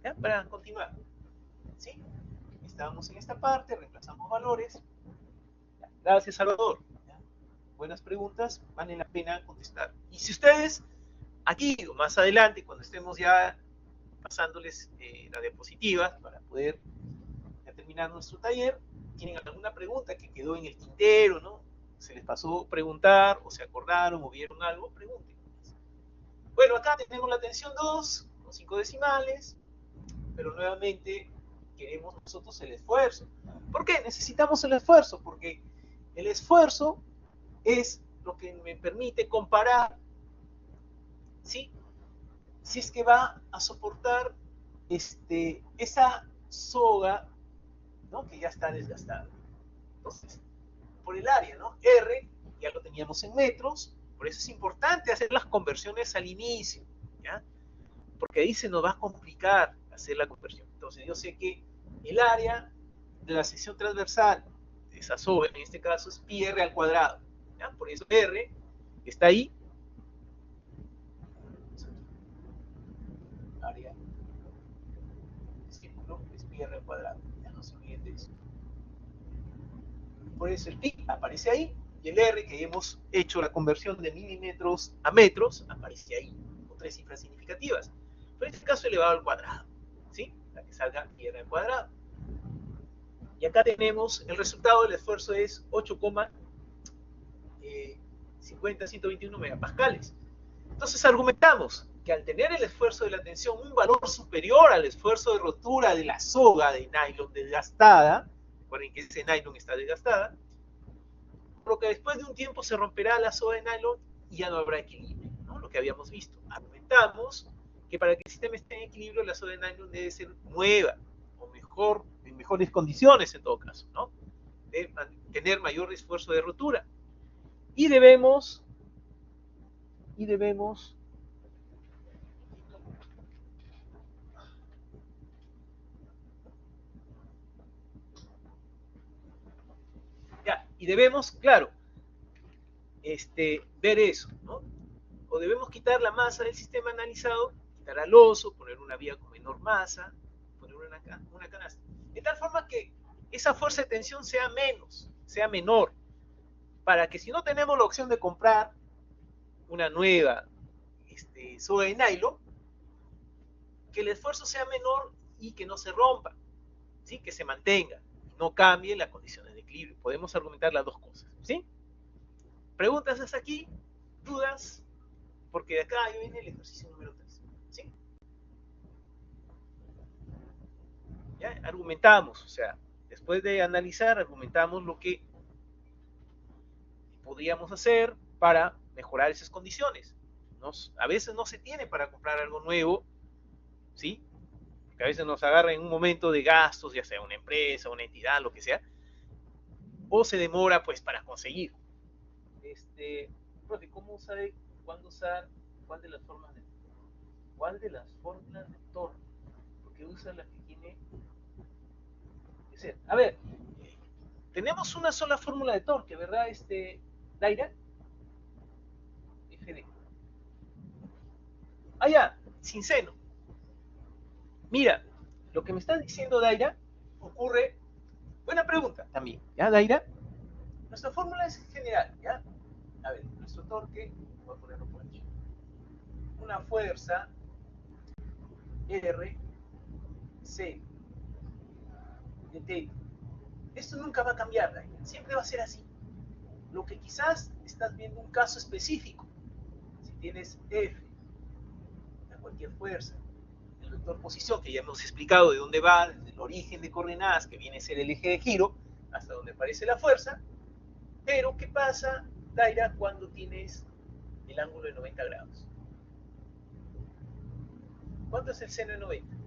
¿Ya? Para continuar. ¿Sí? Estamos en esta parte, reemplazamos valores. ¿Ya? Gracias, Salvador. ¿Ya? Buenas preguntas, vale la pena contestar. Y si ustedes Aquí o más adelante, cuando estemos ya pasándoles las diapositivas para poder terminar nuestro taller, tienen alguna pregunta que quedó en el tintero, ¿no? Se les pasó preguntar, o se acordaron, o vieron algo, pregunten. Bueno, acá tenemos la tensión 2, con 5 decimales, pero nuevamente queremos nosotros el esfuerzo. ¿Por qué? Necesitamos el esfuerzo, porque el esfuerzo es lo que me permite comparar, ¿sí? Si es que va a soportar esa soga, ¿no? Que ya está desgastada. Entonces, por el área, ¿no? R, ya lo teníamos en metros, por eso es importante hacer las conversiones al inicio, ¿ya? Porque ahí se nos va a complicar hacer la conversión. Entonces, yo sé que el área de la sección transversal de esa soga, en este caso, es pi r al cuadrado, ¿ya? Por eso R está ahí. Área del círculo es pi r al cuadrado. Ya no se olviden de eso. Por eso el pi aparece ahí, y el r, que hemos hecho la conversión de milímetros a metros, aparece ahí, con 3 cifras significativas. Pero en este caso elevado al cuadrado, ¿sí? Para que salga pi r al cuadrado. Y acá tenemos el resultado del esfuerzo es 8,50-121 megapascales. Entonces argumentamos que al tener el esfuerzo de la tensión un valor superior al esfuerzo de rotura de la soga de nylon desgastada, recuerden que ese nylon está desgastada, porque después de un tiempo se romperá la soga de nylon y ya no habrá equilibrio, ¿no? Lo que habíamos visto. Argumentamos que para que el sistema esté en equilibrio la soga de nylon debe ser nueva, o mejor, en mejores condiciones en todo caso, ¿no? Debe tener mayor esfuerzo de rotura. Y debemos claro, ver eso, ¿no? O debemos quitar la masa del sistema analizado, quitar al oso, poner una vía con menor masa, poner una canasta. De tal forma que esa fuerza de tensión sea menor, para que si no tenemos la opción de comprar una nueva soga de nylon, que el esfuerzo sea menor y que no se rompa, ¿sí? Que se mantenga, no cambie las condiciones de equilibrio. Podemos argumentar las dos cosas, ¿sí? ¿Preguntas hasta aquí? ¿Dudas? Porque de acá ya viene el ejercicio número 3, ¿sí? ¿Ya? Argumentamos, o sea, después de analizar, argumentamos lo que podríamos hacer para mejorar esas condiciones. A veces no se tiene para comprar algo nuevo, ¿sí? Que a veces nos agarra en un momento de gastos, ya sea una empresa, una entidad, lo que sea, o se demora pues para conseguir. Profe, ¿cómo sabe cuándo usar cuál de las fórmulas de Thor? Porque usa la que tiene que ser. A ver, tenemos una sola fórmula de torque, ¿verdad, Daira? FD. Ah, ya, sin seno. Mira, lo que me estás diciendo, Daira, ocurre. Buena pregunta también, ¿ya, Daira? Nuestra fórmula es general, ¿ya? A ver, nuestro torque, voy a ponerlo por aquí. Una fuerza R, C, de T. Esto nunca va a cambiar, Daira. Siempre va a ser así. Lo que quizás estás viendo un caso específico. Si tienes F, a cualquier fuerza, el vector posición, que ya hemos explicado de dónde va, desde el origen de coordenadas, que viene a ser el eje de giro, hasta donde aparece la fuerza. Pero, ¿qué pasa, Daira, cuando tienes el ángulo de 90 grados? ¿Cuánto es el seno de 90?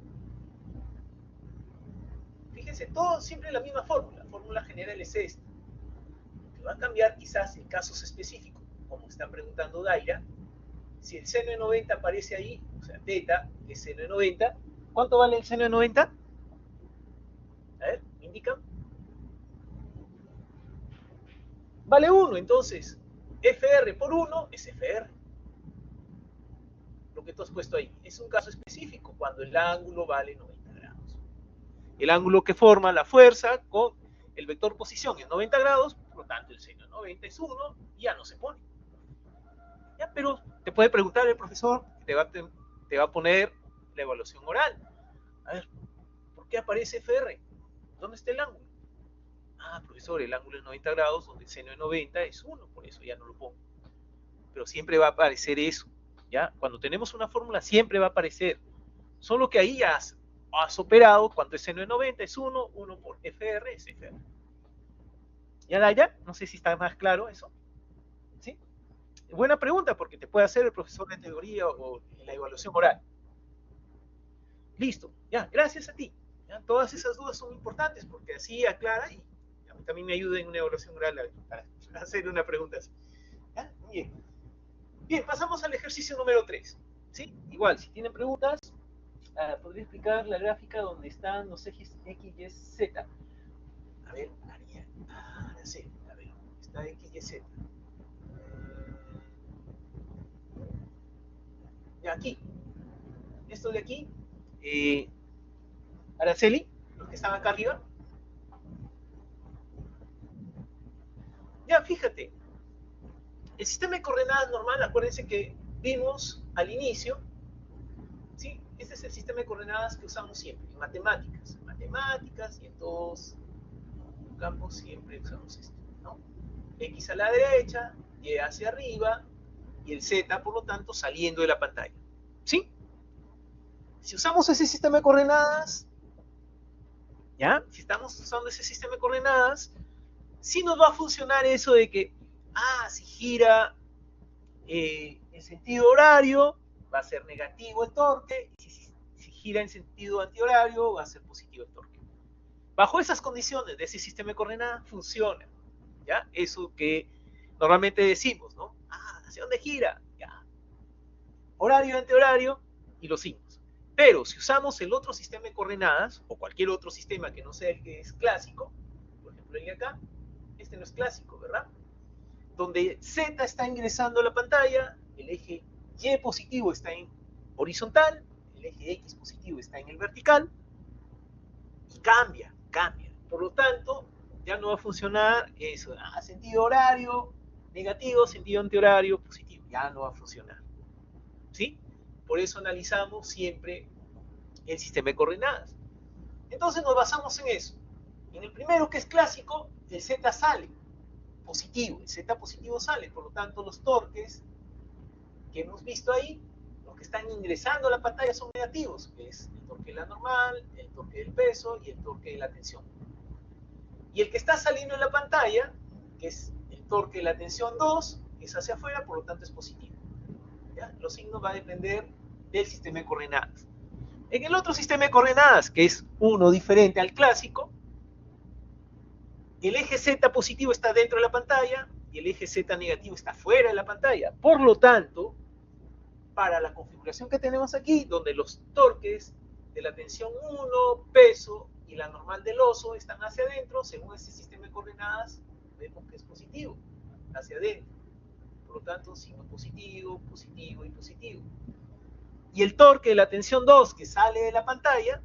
Fíjense, todo siempre la misma fórmula. La fórmula general es esta. Lo que va a cambiar quizás en casos específicos, como está preguntando Daira, si el seno de 90 aparece ahí, o sea, teta, que es seno de 90, ¿cuánto vale el seno de 90? A ver, ¿me indican? Vale 1, entonces, FR por 1 es FR. Lo que tú has puesto ahí. Es un caso específico, cuando el ángulo vale 90 grados. El ángulo que forma la fuerza con el vector posición es 90 grados, por lo tanto el seno de 90 es 1 y ya no se pone. ¿Ya? Pero te puede preguntar el profesor, te va a poner la evaluación oral. A ver, ¿por qué aparece FR? ¿Dónde está el ángulo? Ah, profesor, el ángulo es 90 grados, donde el seno de 90 es 1, por eso ya no lo pongo. Pero siempre va a aparecer eso, ¿ya? Cuando tenemos una fórmula siempre va a aparecer. Solo que ahí has operado, cuando el seno de 90 es 1, 1 por FR es FR. ¿Ya, Daya? No sé si está más claro eso. ¿Sí? Buena pregunta, porque te puede hacer el profesor de teoría o en la evaluación oral. Listo, ya, gracias a ti. ¿Ya? Todas esas dudas son importantes porque así aclara y a mí también me ayuda en una evaluación oral a hacer una pregunta así. ¿Ya? Bien. Bien, pasamos al ejercicio número 3. ¿Sí? Igual, si tienen preguntas, podría explicar la gráfica donde están los ejes X, Y, Z. A ver, Ariel. Ahora sí, a ver, está X, Y, Z. Ya, aquí. Esto de aquí. Eh, Araceli, los que están acá arriba. Ya, fíjate. El sistema de coordenadas normal, acuérdense que vimos al inicio, ¿sí? Este es el sistema de coordenadas que usamos siempre, en matemáticas. En matemáticas y en todos los campos siempre usamos esto, ¿no? X a la derecha, Y hacia arriba, y el Z, por lo tanto, saliendo de la pantalla. ¿Sí? Si usamos ese sistema de coordenadas, ¿ya? Si estamos usando ese sistema de coordenadas, sí nos va a funcionar eso de que, si gira en sentido horario, va a ser negativo el torque, y si gira en sentido antihorario, va a ser positivo el torque. Bajo esas condiciones de ese sistema de coordenadas, funciona, ¿ya? Eso que normalmente decimos, ¿no? ¿Hacia dónde gira? Ya. Horario, antihorario y los signos. Pero si usamos el otro sistema de coordenadas, o cualquier otro sistema que no sea el que es clásico, por ejemplo el de acá, este no es clásico, ¿verdad? Donde Z está ingresando a la pantalla, el eje Y positivo está en horizontal, el eje X positivo está en el vertical, y cambia. Por lo tanto, ya no va a funcionar eso, sentido horario, negativo, sentido antihorario, positivo, ya no va a funcionar. ¿Sí? Por eso analizamos siempre el sistema de coordenadas. Entonces nos basamos en eso. En el primero, que es clásico, el Z sale positivo, el Z positivo sale, por lo tanto los torques que hemos visto ahí, los que están ingresando a la pantalla son negativos, que es el torque de la normal, el torque del peso y el torque de la tensión. Y el que está saliendo en la pantalla, que es el torque de la tensión 2, es hacia afuera, por lo tanto es positivo. ¿Ya? Los signos van a depender del sistema de coordenadas. En el otro sistema de coordenadas, que es uno diferente al clásico, el eje Z positivo está dentro de la pantalla y el eje Z negativo está fuera de la pantalla. Por lo tanto, para la configuración que tenemos aquí, donde los torques de la tensión 1, peso y la normal del oso están hacia adentro, según este sistema de coordenadas, vemos que es positivo, hacia adentro. Por lo tanto, signo positivo, positivo y positivo. Y el torque de la tensión 2 que sale de la pantalla,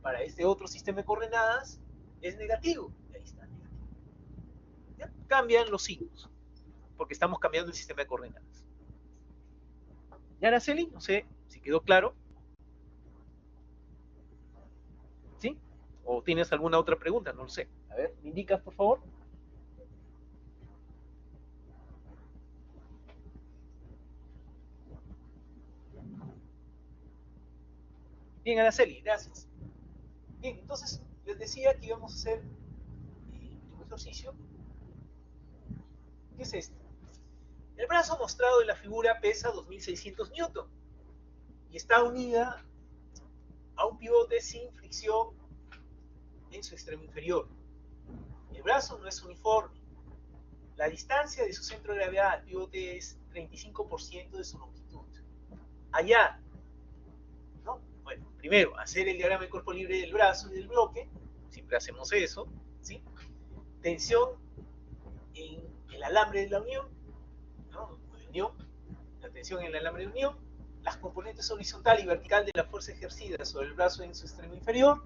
para este otro sistema de coordenadas, es negativo. Ahí está, negativo. ¿Ya? Cambian los signos, porque estamos cambiando el sistema de coordenadas. ¿Y Araceli? No sé si quedó claro. ¿Sí? ¿O tienes alguna otra pregunta? No lo sé. A ver, ¿me indicas, por favor? Bien, Araceli, gracias. Bien, entonces les decía que íbamos a hacer un ejercicio. ¿Qué es esto? El brazo mostrado en la figura pesa 2600 newton y está unida a un pivote sin fricción en su extremo inferior. El brazo no es uniforme. La distancia de su centro de gravedad al pivote es 35% de su longitud. Allá, ¿no? Bueno, primero, hacer el diagrama de cuerpo libre del brazo y del bloque. Siempre hacemos eso, ¿sí? Tensión en el alambre de la unión, ¿no? De unión, la tensión en el alambre de unión, las componentes horizontal y vertical de la fuerza ejercida sobre el brazo en su extremo inferior.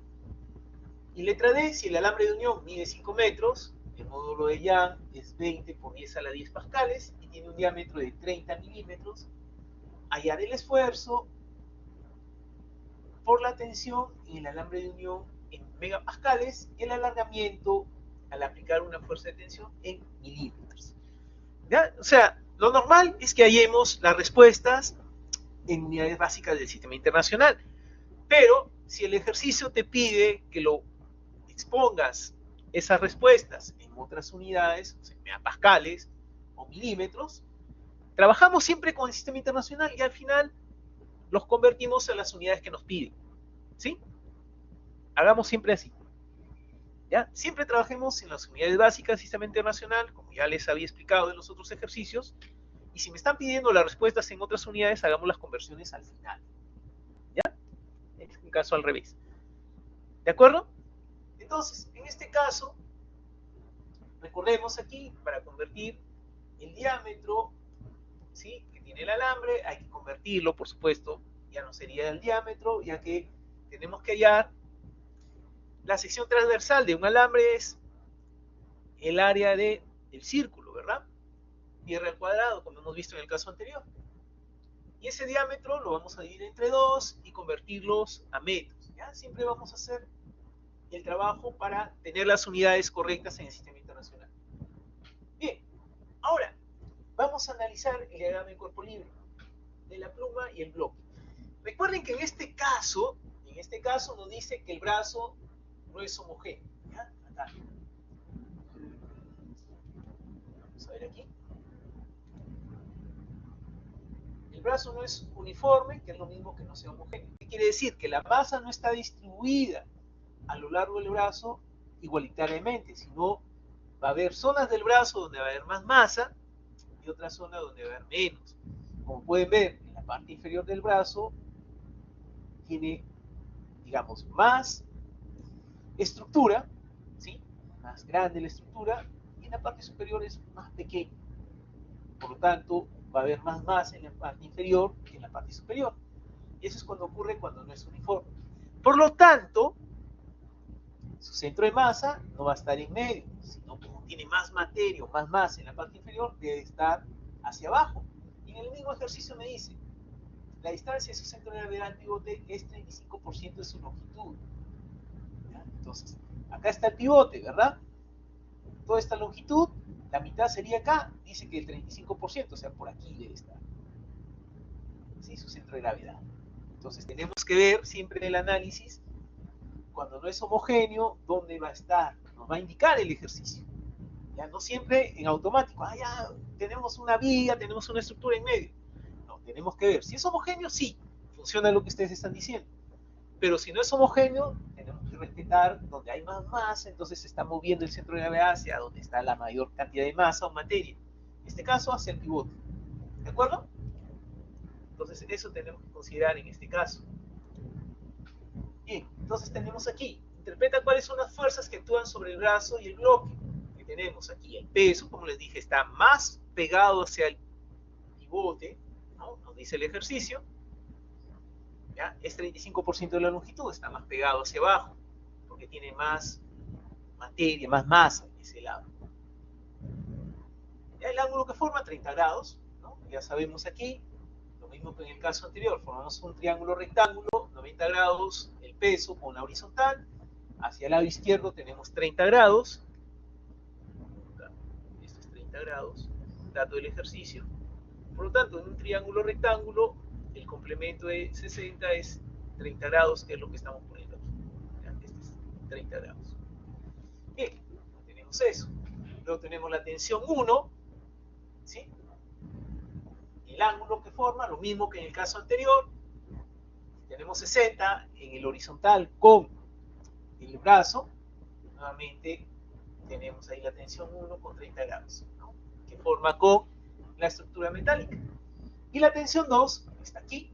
Y letra D, si el alambre de unión mide 5 metros, el módulo de Young es 20 por 10 a la 10 pascales y tiene un diámetro de 30 milímetros, hallar el esfuerzo por la tensión en el alambre de unión en megapascales y el alargamiento al aplicar una fuerza de tensión en milímetros. ¿Ya? O sea, lo normal es que hallemos las respuestas en unidades básicas del sistema internacional, pero si el ejercicio te pide que lo expongas esas respuestas en otras unidades, o sea, en megapascales o milímetros, trabajamos siempre con el sistema internacional y al final los convertimos a las unidades que nos piden. ¿Sí? Hagamos siempre así. ¿Ya? Siempre trabajemos en las unidades básicas del sistema internacional, como ya les había explicado en los otros ejercicios, y si me están pidiendo las respuestas en otras unidades, hagamos las conversiones al final. ¿Ya? Es un caso al revés. ¿De acuerdo? Entonces, en este caso, recordemos aquí, para convertir el diámetro, ¿sí?, que tiene el alambre, hay que convertirlo, por supuesto, ya no sería el diámetro, ya que tenemos que hallar la sección transversal de un alambre es el área del círculo, ¿verdad? Pi r al cuadrado, como hemos visto en el caso anterior. Y ese diámetro lo vamos a dividir entre 2 y convertirlos a metros. ¿Ya? Siempre vamos a hacer el trabajo para tener las unidades correctas en el sistema internacional. Bien, ahora vamos a analizar el diagrama de cuerpo libre de la pluma y el bloque. Recuerden que en este caso nos dice que el brazo no es homogéneo. ¿Ya? Acá. Vamos a ver aquí. El brazo no es uniforme, que es lo mismo que no sea homogéneo. ¿Qué quiere decir? Que la masa no está distribuida a lo largo del brazo igualitariamente, sino va a haber zonas del brazo donde va a haber más masa y otras zonas donde va a haber menos. Como pueden ver, en la parte inferior del brazo tiene, digamos, más estructura, ¿sí?, más grande la estructura, y en la parte superior es más pequeña. Por lo tanto, va a haber más masa en la parte inferior que en la parte superior. Y eso es cuando ocurre cuando no es uniforme. Por lo tanto, su centro de masa no va a estar en medio, sino como tiene más materia o más masa en la parte inferior, debe estar hacia abajo. Y en el mismo ejercicio me dice, la distancia de su centro de gravedad al pivote es 35% de su longitud. ¿Ya? Entonces, acá está el pivote, ¿verdad? Toda esta longitud, la mitad sería acá, dice que el 35%, o sea, por aquí debe estar. ¿Sí? Su centro de gravedad. Entonces, tenemos que ver siempre en el análisis, cuando no es homogéneo, dónde va a estar. Nos va a indicar el ejercicio. Ya no siempre en automático. Ah, ya tenemos una viga, tenemos una estructura en medio. No, tenemos que ver. Si es homogéneo, sí, funciona lo que ustedes están diciendo. Pero si no es homogéneo, tenemos que respetar donde hay más masa, entonces se está moviendo el centro de gravedad hacia donde está la mayor cantidad de masa o materia. En este caso, hacia el pivote. ¿De acuerdo? Entonces, eso tenemos que considerar en este caso. Bien, entonces tenemos aquí, interpreta cuáles son las fuerzas que actúan sobre el brazo y el bloque. Que tenemos aquí el peso, como les dije, está más pegado hacia el pivote, ¿no? Nos dice el ejercicio. ¿Ya? Es 35% de la longitud, está más pegado hacia abajo, porque tiene más materia, más masa en ese lado. ¿Ya? El ángulo que forma 30 grados, ¿no? Ya sabemos aquí, lo mismo que en el caso anterior, formamos un triángulo rectángulo, 90 grados el peso con la horizontal, hacia el lado izquierdo tenemos 30 grados, esto es 30 grados, dato del ejercicio. Por lo tanto, en un triángulo rectángulo, el complemento de 60 es 30 grados, que es lo que estamos poniendo aquí. Este es 30 grados. Bien, tenemos eso. Luego tenemos la tensión 1, ¿sí? El ángulo que forma, lo mismo que en el caso anterior. Tenemos 60 en el horizontal con el brazo. Nuevamente tenemos ahí la tensión 1 con 30 grados, ¿no?, que forma con la estructura metálica. Y la tensión 2 está aquí.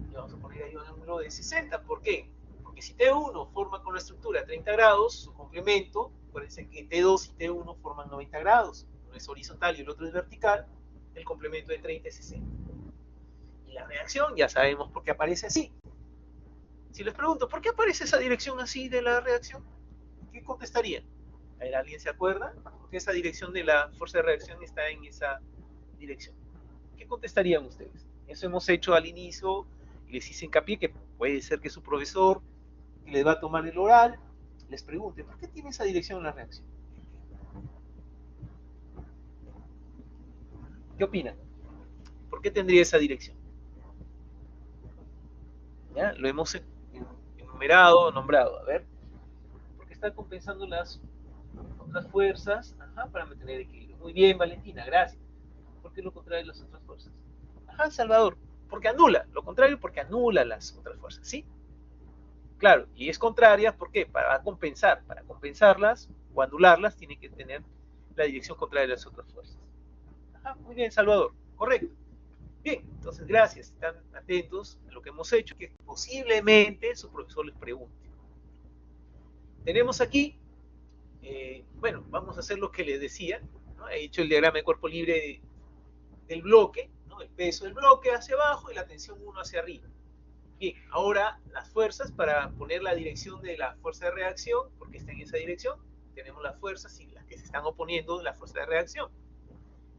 Y vamos a poner ahí un ángulo de 60. ¿Por qué? Porque si T1 forma con la estructura 30 grados, su complemento, acuérdense que T2 y T1 forman 90 grados. Uno es horizontal y el otro es vertical. El complemento de 30 es 60. Y la reacción ya sabemos por qué aparece así. Si les pregunto, ¿por qué aparece esa dirección así de la reacción? ¿Qué contestarían? A ver, ¿alguien se acuerda? Porque esa dirección de la fuerza de reacción está en esa dirección. ¿Qué contestarían ustedes? Eso hemos hecho al inicio y les hice hincapié que puede ser que su profesor, que les va a tomar el oral, les pregunte, ¿por qué tiene esa dirección la reacción? ¿Qué opinan? ¿Por qué tendría esa dirección? ¿Ya? Lo hemos enumerado, nombrado. A ver, porque está compensando las otras fuerzas, ajá, para mantener equilibrio. Muy bien, Valentina, gracias. ¿Por qué lo contrario de las otras fuerzas? Ajá, Salvador, porque anula, lo contrario porque anula las otras fuerzas, ¿sí? Claro, y es contraria, ¿por qué? Para compensar, para compensarlas o anularlas tiene que tener la dirección contraria de las otras fuerzas. Ajá, muy bien, Salvador, correcto. Bien, entonces gracias, están atentos a lo que hemos hecho, que posiblemente su profesor les pregunte. Tenemos aquí, bueno, vamos a hacer lo que les decía, ¿no? He hecho el diagrama de cuerpo libre del bloque, ¿no? El peso del bloque hacia abajo y la tensión 1 hacia arriba. Bien, ahora las fuerzas para poner la dirección de la fuerza de reacción, porque está en esa dirección, tenemos las fuerzas y las que se están oponiendo de la fuerza de reacción.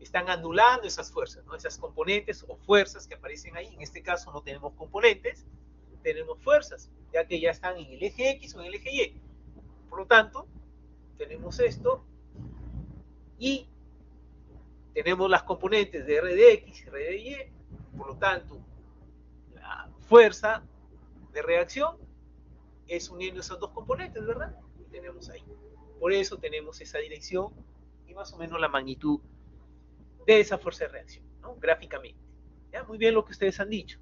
Están anulando esas fuerzas, ¿no? Esas componentes o fuerzas que aparecen ahí. En este caso no tenemos componentes, tenemos fuerzas, ya que ya están en el eje X o en el eje Y. Por lo tanto, tenemos esto y tenemos las componentes de R de X y R de Y. Por lo tanto, la fuerza de reacción es uniendo esas dos componentes, ¿verdad? Y tenemos ahí. Por eso tenemos esa dirección y más o menos la magnitud de esa fuerza de reacción, ¿no? Gráficamente. ¿Ya? Muy bien lo que ustedes han dicho.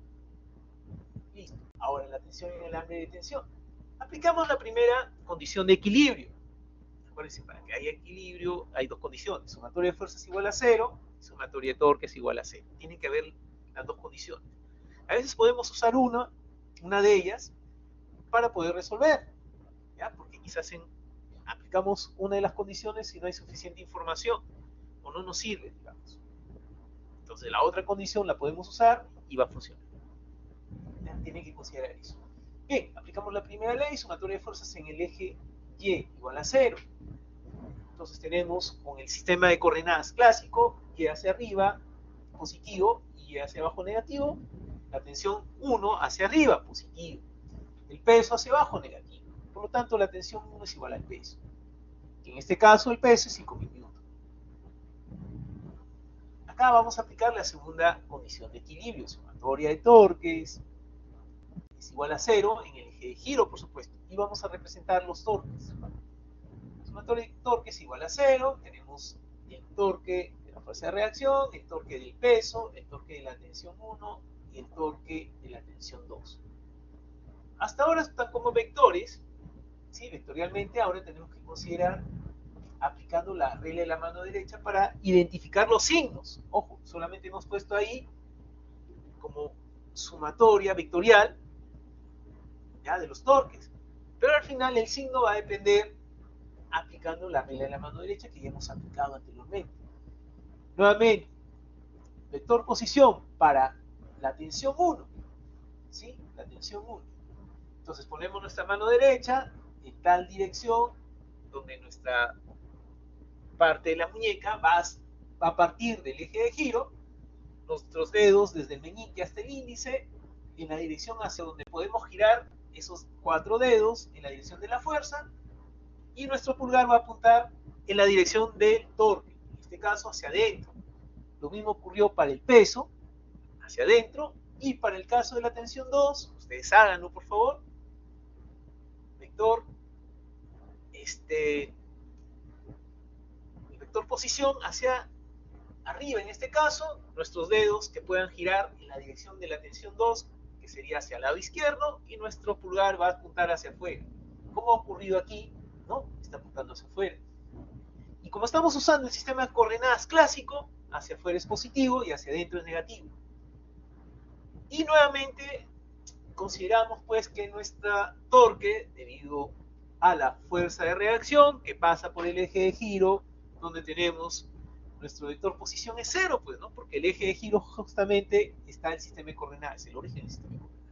Listo. Ahora la tensión en el hambre de tensión. Aplicamos la primera condición de equilibrio. Acuérdense, para que haya equilibrio hay dos condiciones. Sumatoria de fuerzas igual a cero, sumatoria de torques igual a cero. Tienen que haber las dos condiciones. A veces podemos usar una de ellas, para poder resolver, ¿ya? Porque quizás aplicamos una de las condiciones y no hay suficiente información o no nos sirve, digamos. Entonces la otra condición la podemos usar y va a funcionar. Tienen que considerar eso. Bien, aplicamos la primera ley, sumatoria de fuerzas en el eje Y igual a 0. Entonces tenemos con el sistema de coordenadas clásico, Y hacia arriba positivo y Y hacia abajo negativo, la tensión 1 hacia arriba positivo, el peso hacia abajo negativo. Por lo tanto, la tensión 1 es igual al peso. En este caso, el peso es 5.000 newtons. Acá vamos a aplicar la segunda condición de equilibrio, sumatoria de torques es igual a 0 en el eje de giro, por supuesto. Y vamos a representar los torques. Sumatoria de torques es igual a 0. Tenemos el torque de la fuerza de reacción, el torque del peso, el torque de la tensión 1 y el torque de la tensión 2. Hasta ahora están como vectores, ¿sí? Vectorialmente. Ahora tenemos que considerar aplicando la regla de la mano derecha para identificar los signos. Ojo, solamente hemos puesto ahí como sumatoria vectorial, ¿ya? De los torques. Pero al final el signo va a depender aplicando la regla de la mano derecha que ya hemos aplicado anteriormente. Nuevamente, vector posición para la tensión 1, ¿sí? La tensión 1. Entonces ponemos nuestra mano derecha en tal dirección donde nuestra parte de la muñeca va a partir del eje de giro, nuestros dedos desde el meñique hasta el índice, en la dirección hacia donde podemos girar esos 4 dedos en la dirección de la fuerza, y nuestro pulgar va a apuntar en la dirección del torque, en este caso hacia adentro. Lo mismo ocurrió para el peso, hacia adentro, y para el caso de la tensión 2, ustedes háganlo por favor, vector, el vector posición hacia arriba en este caso, nuestros dedos que puedan girar en la dirección de la tensión 2, que sería hacia el lado izquierdo, y nuestro pulgar va a apuntar hacia afuera. Como ha ocurrido aquí, ¿no? Está apuntando hacia afuera. Y como estamos usando el sistema de coordenadas clásico, hacia afuera es positivo y hacia adentro es negativo. Y nuevamente consideramos pues que nuestra torque, debido a la fuerza de reacción que pasa por el eje de giro, donde tenemos nuestro vector posición es 0, pues, ¿no? Porque el eje de giro justamente está en el sistema de coordenadas, el origen del sistema de coordenadas.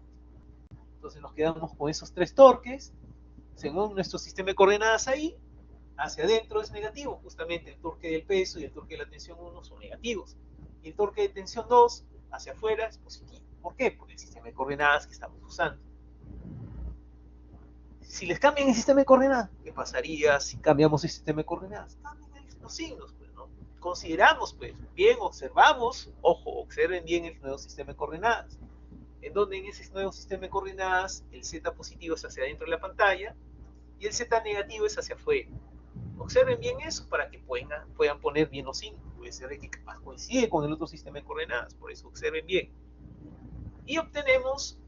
Entonces nos quedamos con esos 3 torques, según nuestro sistema de coordenadas ahí, hacia adentro es negativo, justamente el torque del peso y el torque de la tensión 1 son negativos. Y el torque de tensión 2 hacia afuera es positivo. ¿Por qué? Por el sistema de coordenadas que estamos usando. Si les cambian el sistema de coordenadas, ¿qué pasaría si cambiamos el sistema de coordenadas? Cambian los signos, pues, ¿no? Consideramos, pues, bien, observamos, ojo, observen bien el nuevo sistema de coordenadas, en donde en ese nuevo sistema de coordenadas el z positivo es hacia adentro de la pantalla y el z negativo es hacia afuera. Observen bien eso para que puedan poner bien los signos. Puede ser que capaz coincide con el otro sistema de coordenadas, por eso observen bien. Y obtenemos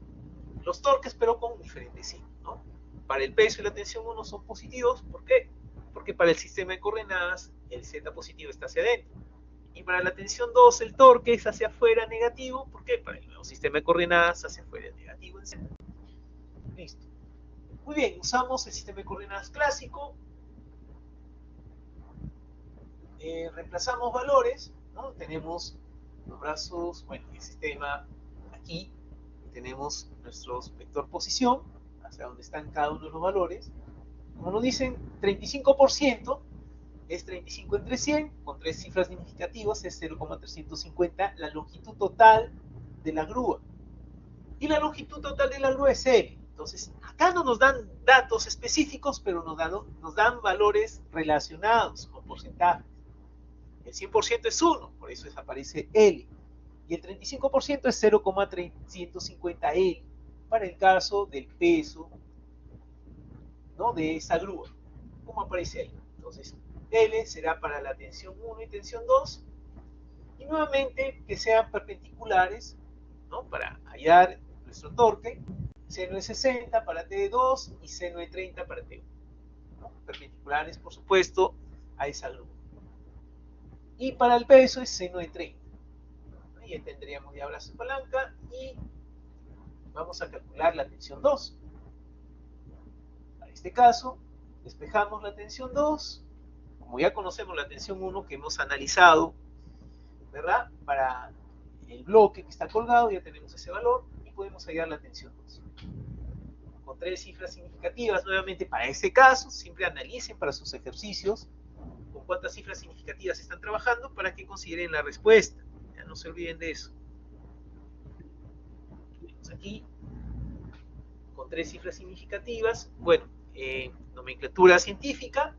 los torques, pero con diferentes signos, ¿no? Para el peso y la tensión 1 son positivos. ¿Por qué? Porque para el sistema de coordenadas el z positivo está hacia adentro. Y para la tensión 2 el torque es hacia afuera negativo. ¿Por qué? Para el nuevo sistema de coordenadas hacia afuera negativo en z. Listo. Muy bien, usamos el sistema de coordenadas clásico. Reemplazamos valores, ¿no? Tenemos los brazos, bueno, el sistema aquí, tenemos nuestro vector posición, hacia donde están cada uno de los valores. Como nos dicen, 35% es 35 entre 100, con 3 cifras significativas es 0,350, la longitud total de la grúa. Y la longitud total de la grúa es L. Entonces, acá no nos dan datos específicos, pero nos dan valores relacionados con porcentajes. El 100% es 1, por eso desaparece L. Y el 35% es 0,350 L, para el caso del peso, ¿no?, de esa grúa, como aparece ahí. Entonces, L será para la tensión 1 y tensión 2, y nuevamente que sean perpendiculares, ¿no?, para hallar nuestro torque, seno de 60 para T de 2 y seno de 30 para T1, ¿no? Perpendiculares, por supuesto, a esa grúa. Y para el peso es seno de 30. Y tendríamos ya brazo de palanca y vamos a calcular la tensión 2. Para este caso, despejamos la tensión 2. Como ya conocemos la tensión 1 que hemos analizado, ¿verdad? Para el bloque que está colgado ya tenemos ese valor y podemos hallar la tensión 2. Con 3 cifras significativas, nuevamente para este caso, siempre analicen para sus ejercicios con cuántas cifras significativas están trabajando para que consideren la respuesta. Ya no se olviden de eso. Tenemos aquí con 3 cifras significativas. Bueno, nomenclatura científica,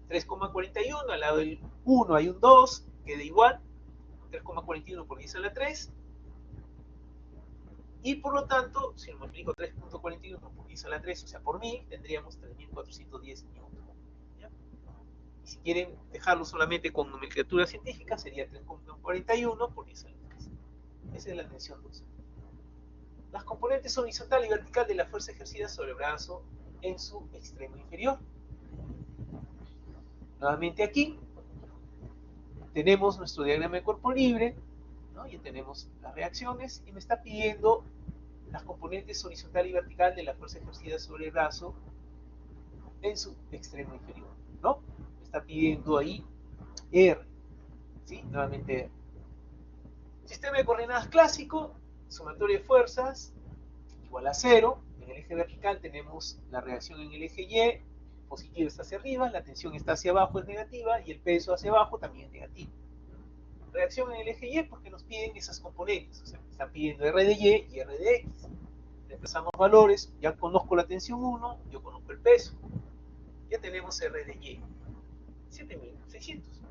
3,41, al lado del 1 hay un 2, queda igual, 3,41 por 10 a la 3, y por lo tanto, si lo multiplico 3,41 por 10 a la 3, o sea, por 1000, tendríamos 3410 newton. Y si quieren dejarlo solamente con nomenclatura científica, sería 3,41 por 10 a la 3. Esa es la tensión 2. Las componentes horizontal y vertical de la fuerza ejercida sobre el brazo en su extremo inferior. Nuevamente aquí tenemos nuestro diagrama de cuerpo libre, ¿no? Ya tenemos las reacciones y me está pidiendo las componentes horizontal y vertical de la fuerza ejercida sobre el brazo en su extremo inferior, ¿no? Me está pidiendo ahí R, ¿sí? Nuevamente R. Sistema de coordenadas clásico, sumatoria de fuerzas igual a 0. En el eje vertical tenemos la reacción en el eje Y, positiva está hacia arriba, la tensión está hacia abajo, es negativa, y el peso hacia abajo también es negativo. Reacción en el eje Y porque nos piden esas componentes, o sea, me están pidiendo R de Y y R de X. Reemplazamos valores, ya conozco la tensión 1, yo conozco el peso. Ya tenemos R de Y, 7600.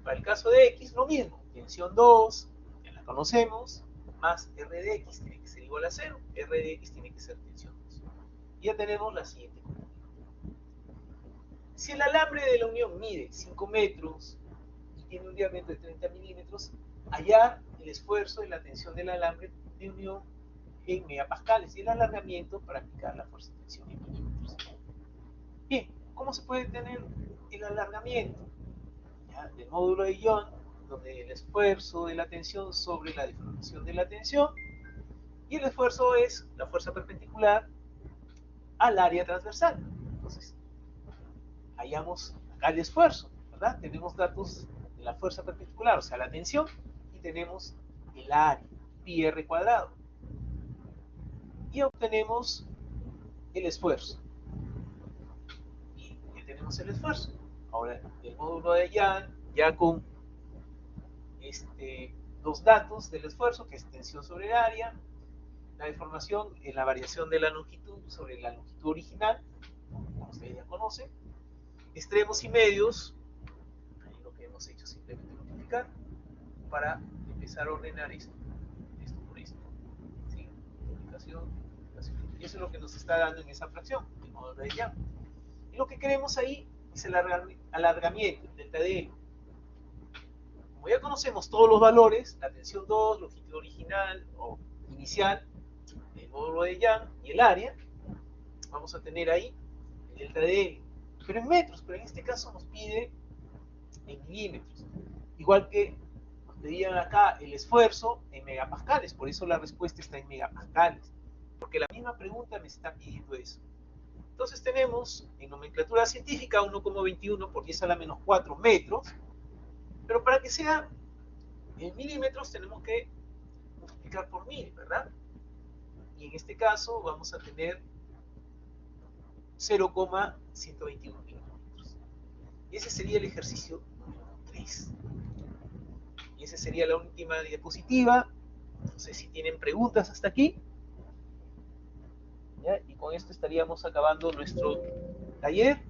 Para el caso de X, lo mismo, tensión 2, ya la conocemos, más R de X tiene que ser igual a 0, R de X tiene que ser tensión 2. Y ya tenemos la siguiente componente. Si el alambre de la unión mide 5 metros y tiene un diámetro de 30 milímetros, hallar el esfuerzo de la tensión del alambre de unión en megapascales y el alargamiento para aplicar la fuerza de tensión en milímetros. Bien, ¿cómo se puede tener el alargamiento? ¿Ya? Del módulo de Young, donde el esfuerzo de la tensión sobre la deformación de la tensión, y el esfuerzo es la fuerza perpendicular al área transversal. Entonces, hallamos acá el esfuerzo, ¿verdad? Tenemos datos de la fuerza perpendicular, o sea, la tensión, y tenemos el área, pi r cuadrado. Y obtenemos el esfuerzo. Y ya tenemos el esfuerzo. Ahora, el módulo de Young, ya con los datos del esfuerzo, que es tensión sobre el área, la deformación en la variación de la longitud sobre la longitud original, como ustedes ya conocen, extremos y medios, ahí lo que hemos hecho simplemente multiplicar, para empezar a ordenar esto por esto, ¿sí? Multiplicación, y eso es lo que nos está dando en esa fracción, el modo de Young. Y lo que queremos ahí es el alargamiento, el delta de L. Como ya conocemos todos los valores, la tensión 2, longitud original o inicial, el módulo de Young y el área, vamos a tener ahí el delta de L, pero en metros, pero en este caso nos pide en milímetros. Igual que nos pedían acá el esfuerzo en megapascales, por eso la respuesta está en megapascales, porque la misma pregunta me está pidiendo eso. Entonces tenemos en nomenclatura científica 1,21 por 10 a la menos 4 metros, pero para que sea en milímetros tenemos que multiplicar por 1000, ¿verdad? Y en este caso vamos a tener 0,121 milímetros. Y ese sería el ejercicio número 3. Y esa sería la última diapositiva. No sé si tienen preguntas hasta aquí. ¿Ya? Y con esto estaríamos acabando nuestro taller.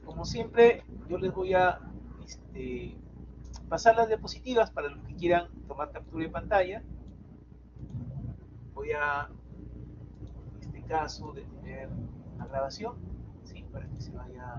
Como siempre, yo les voy a pasar las diapositivas para los que quieran tomar captura de pantalla. Voy a, en este caso, detener la grabación, ¿sí? Para que se vaya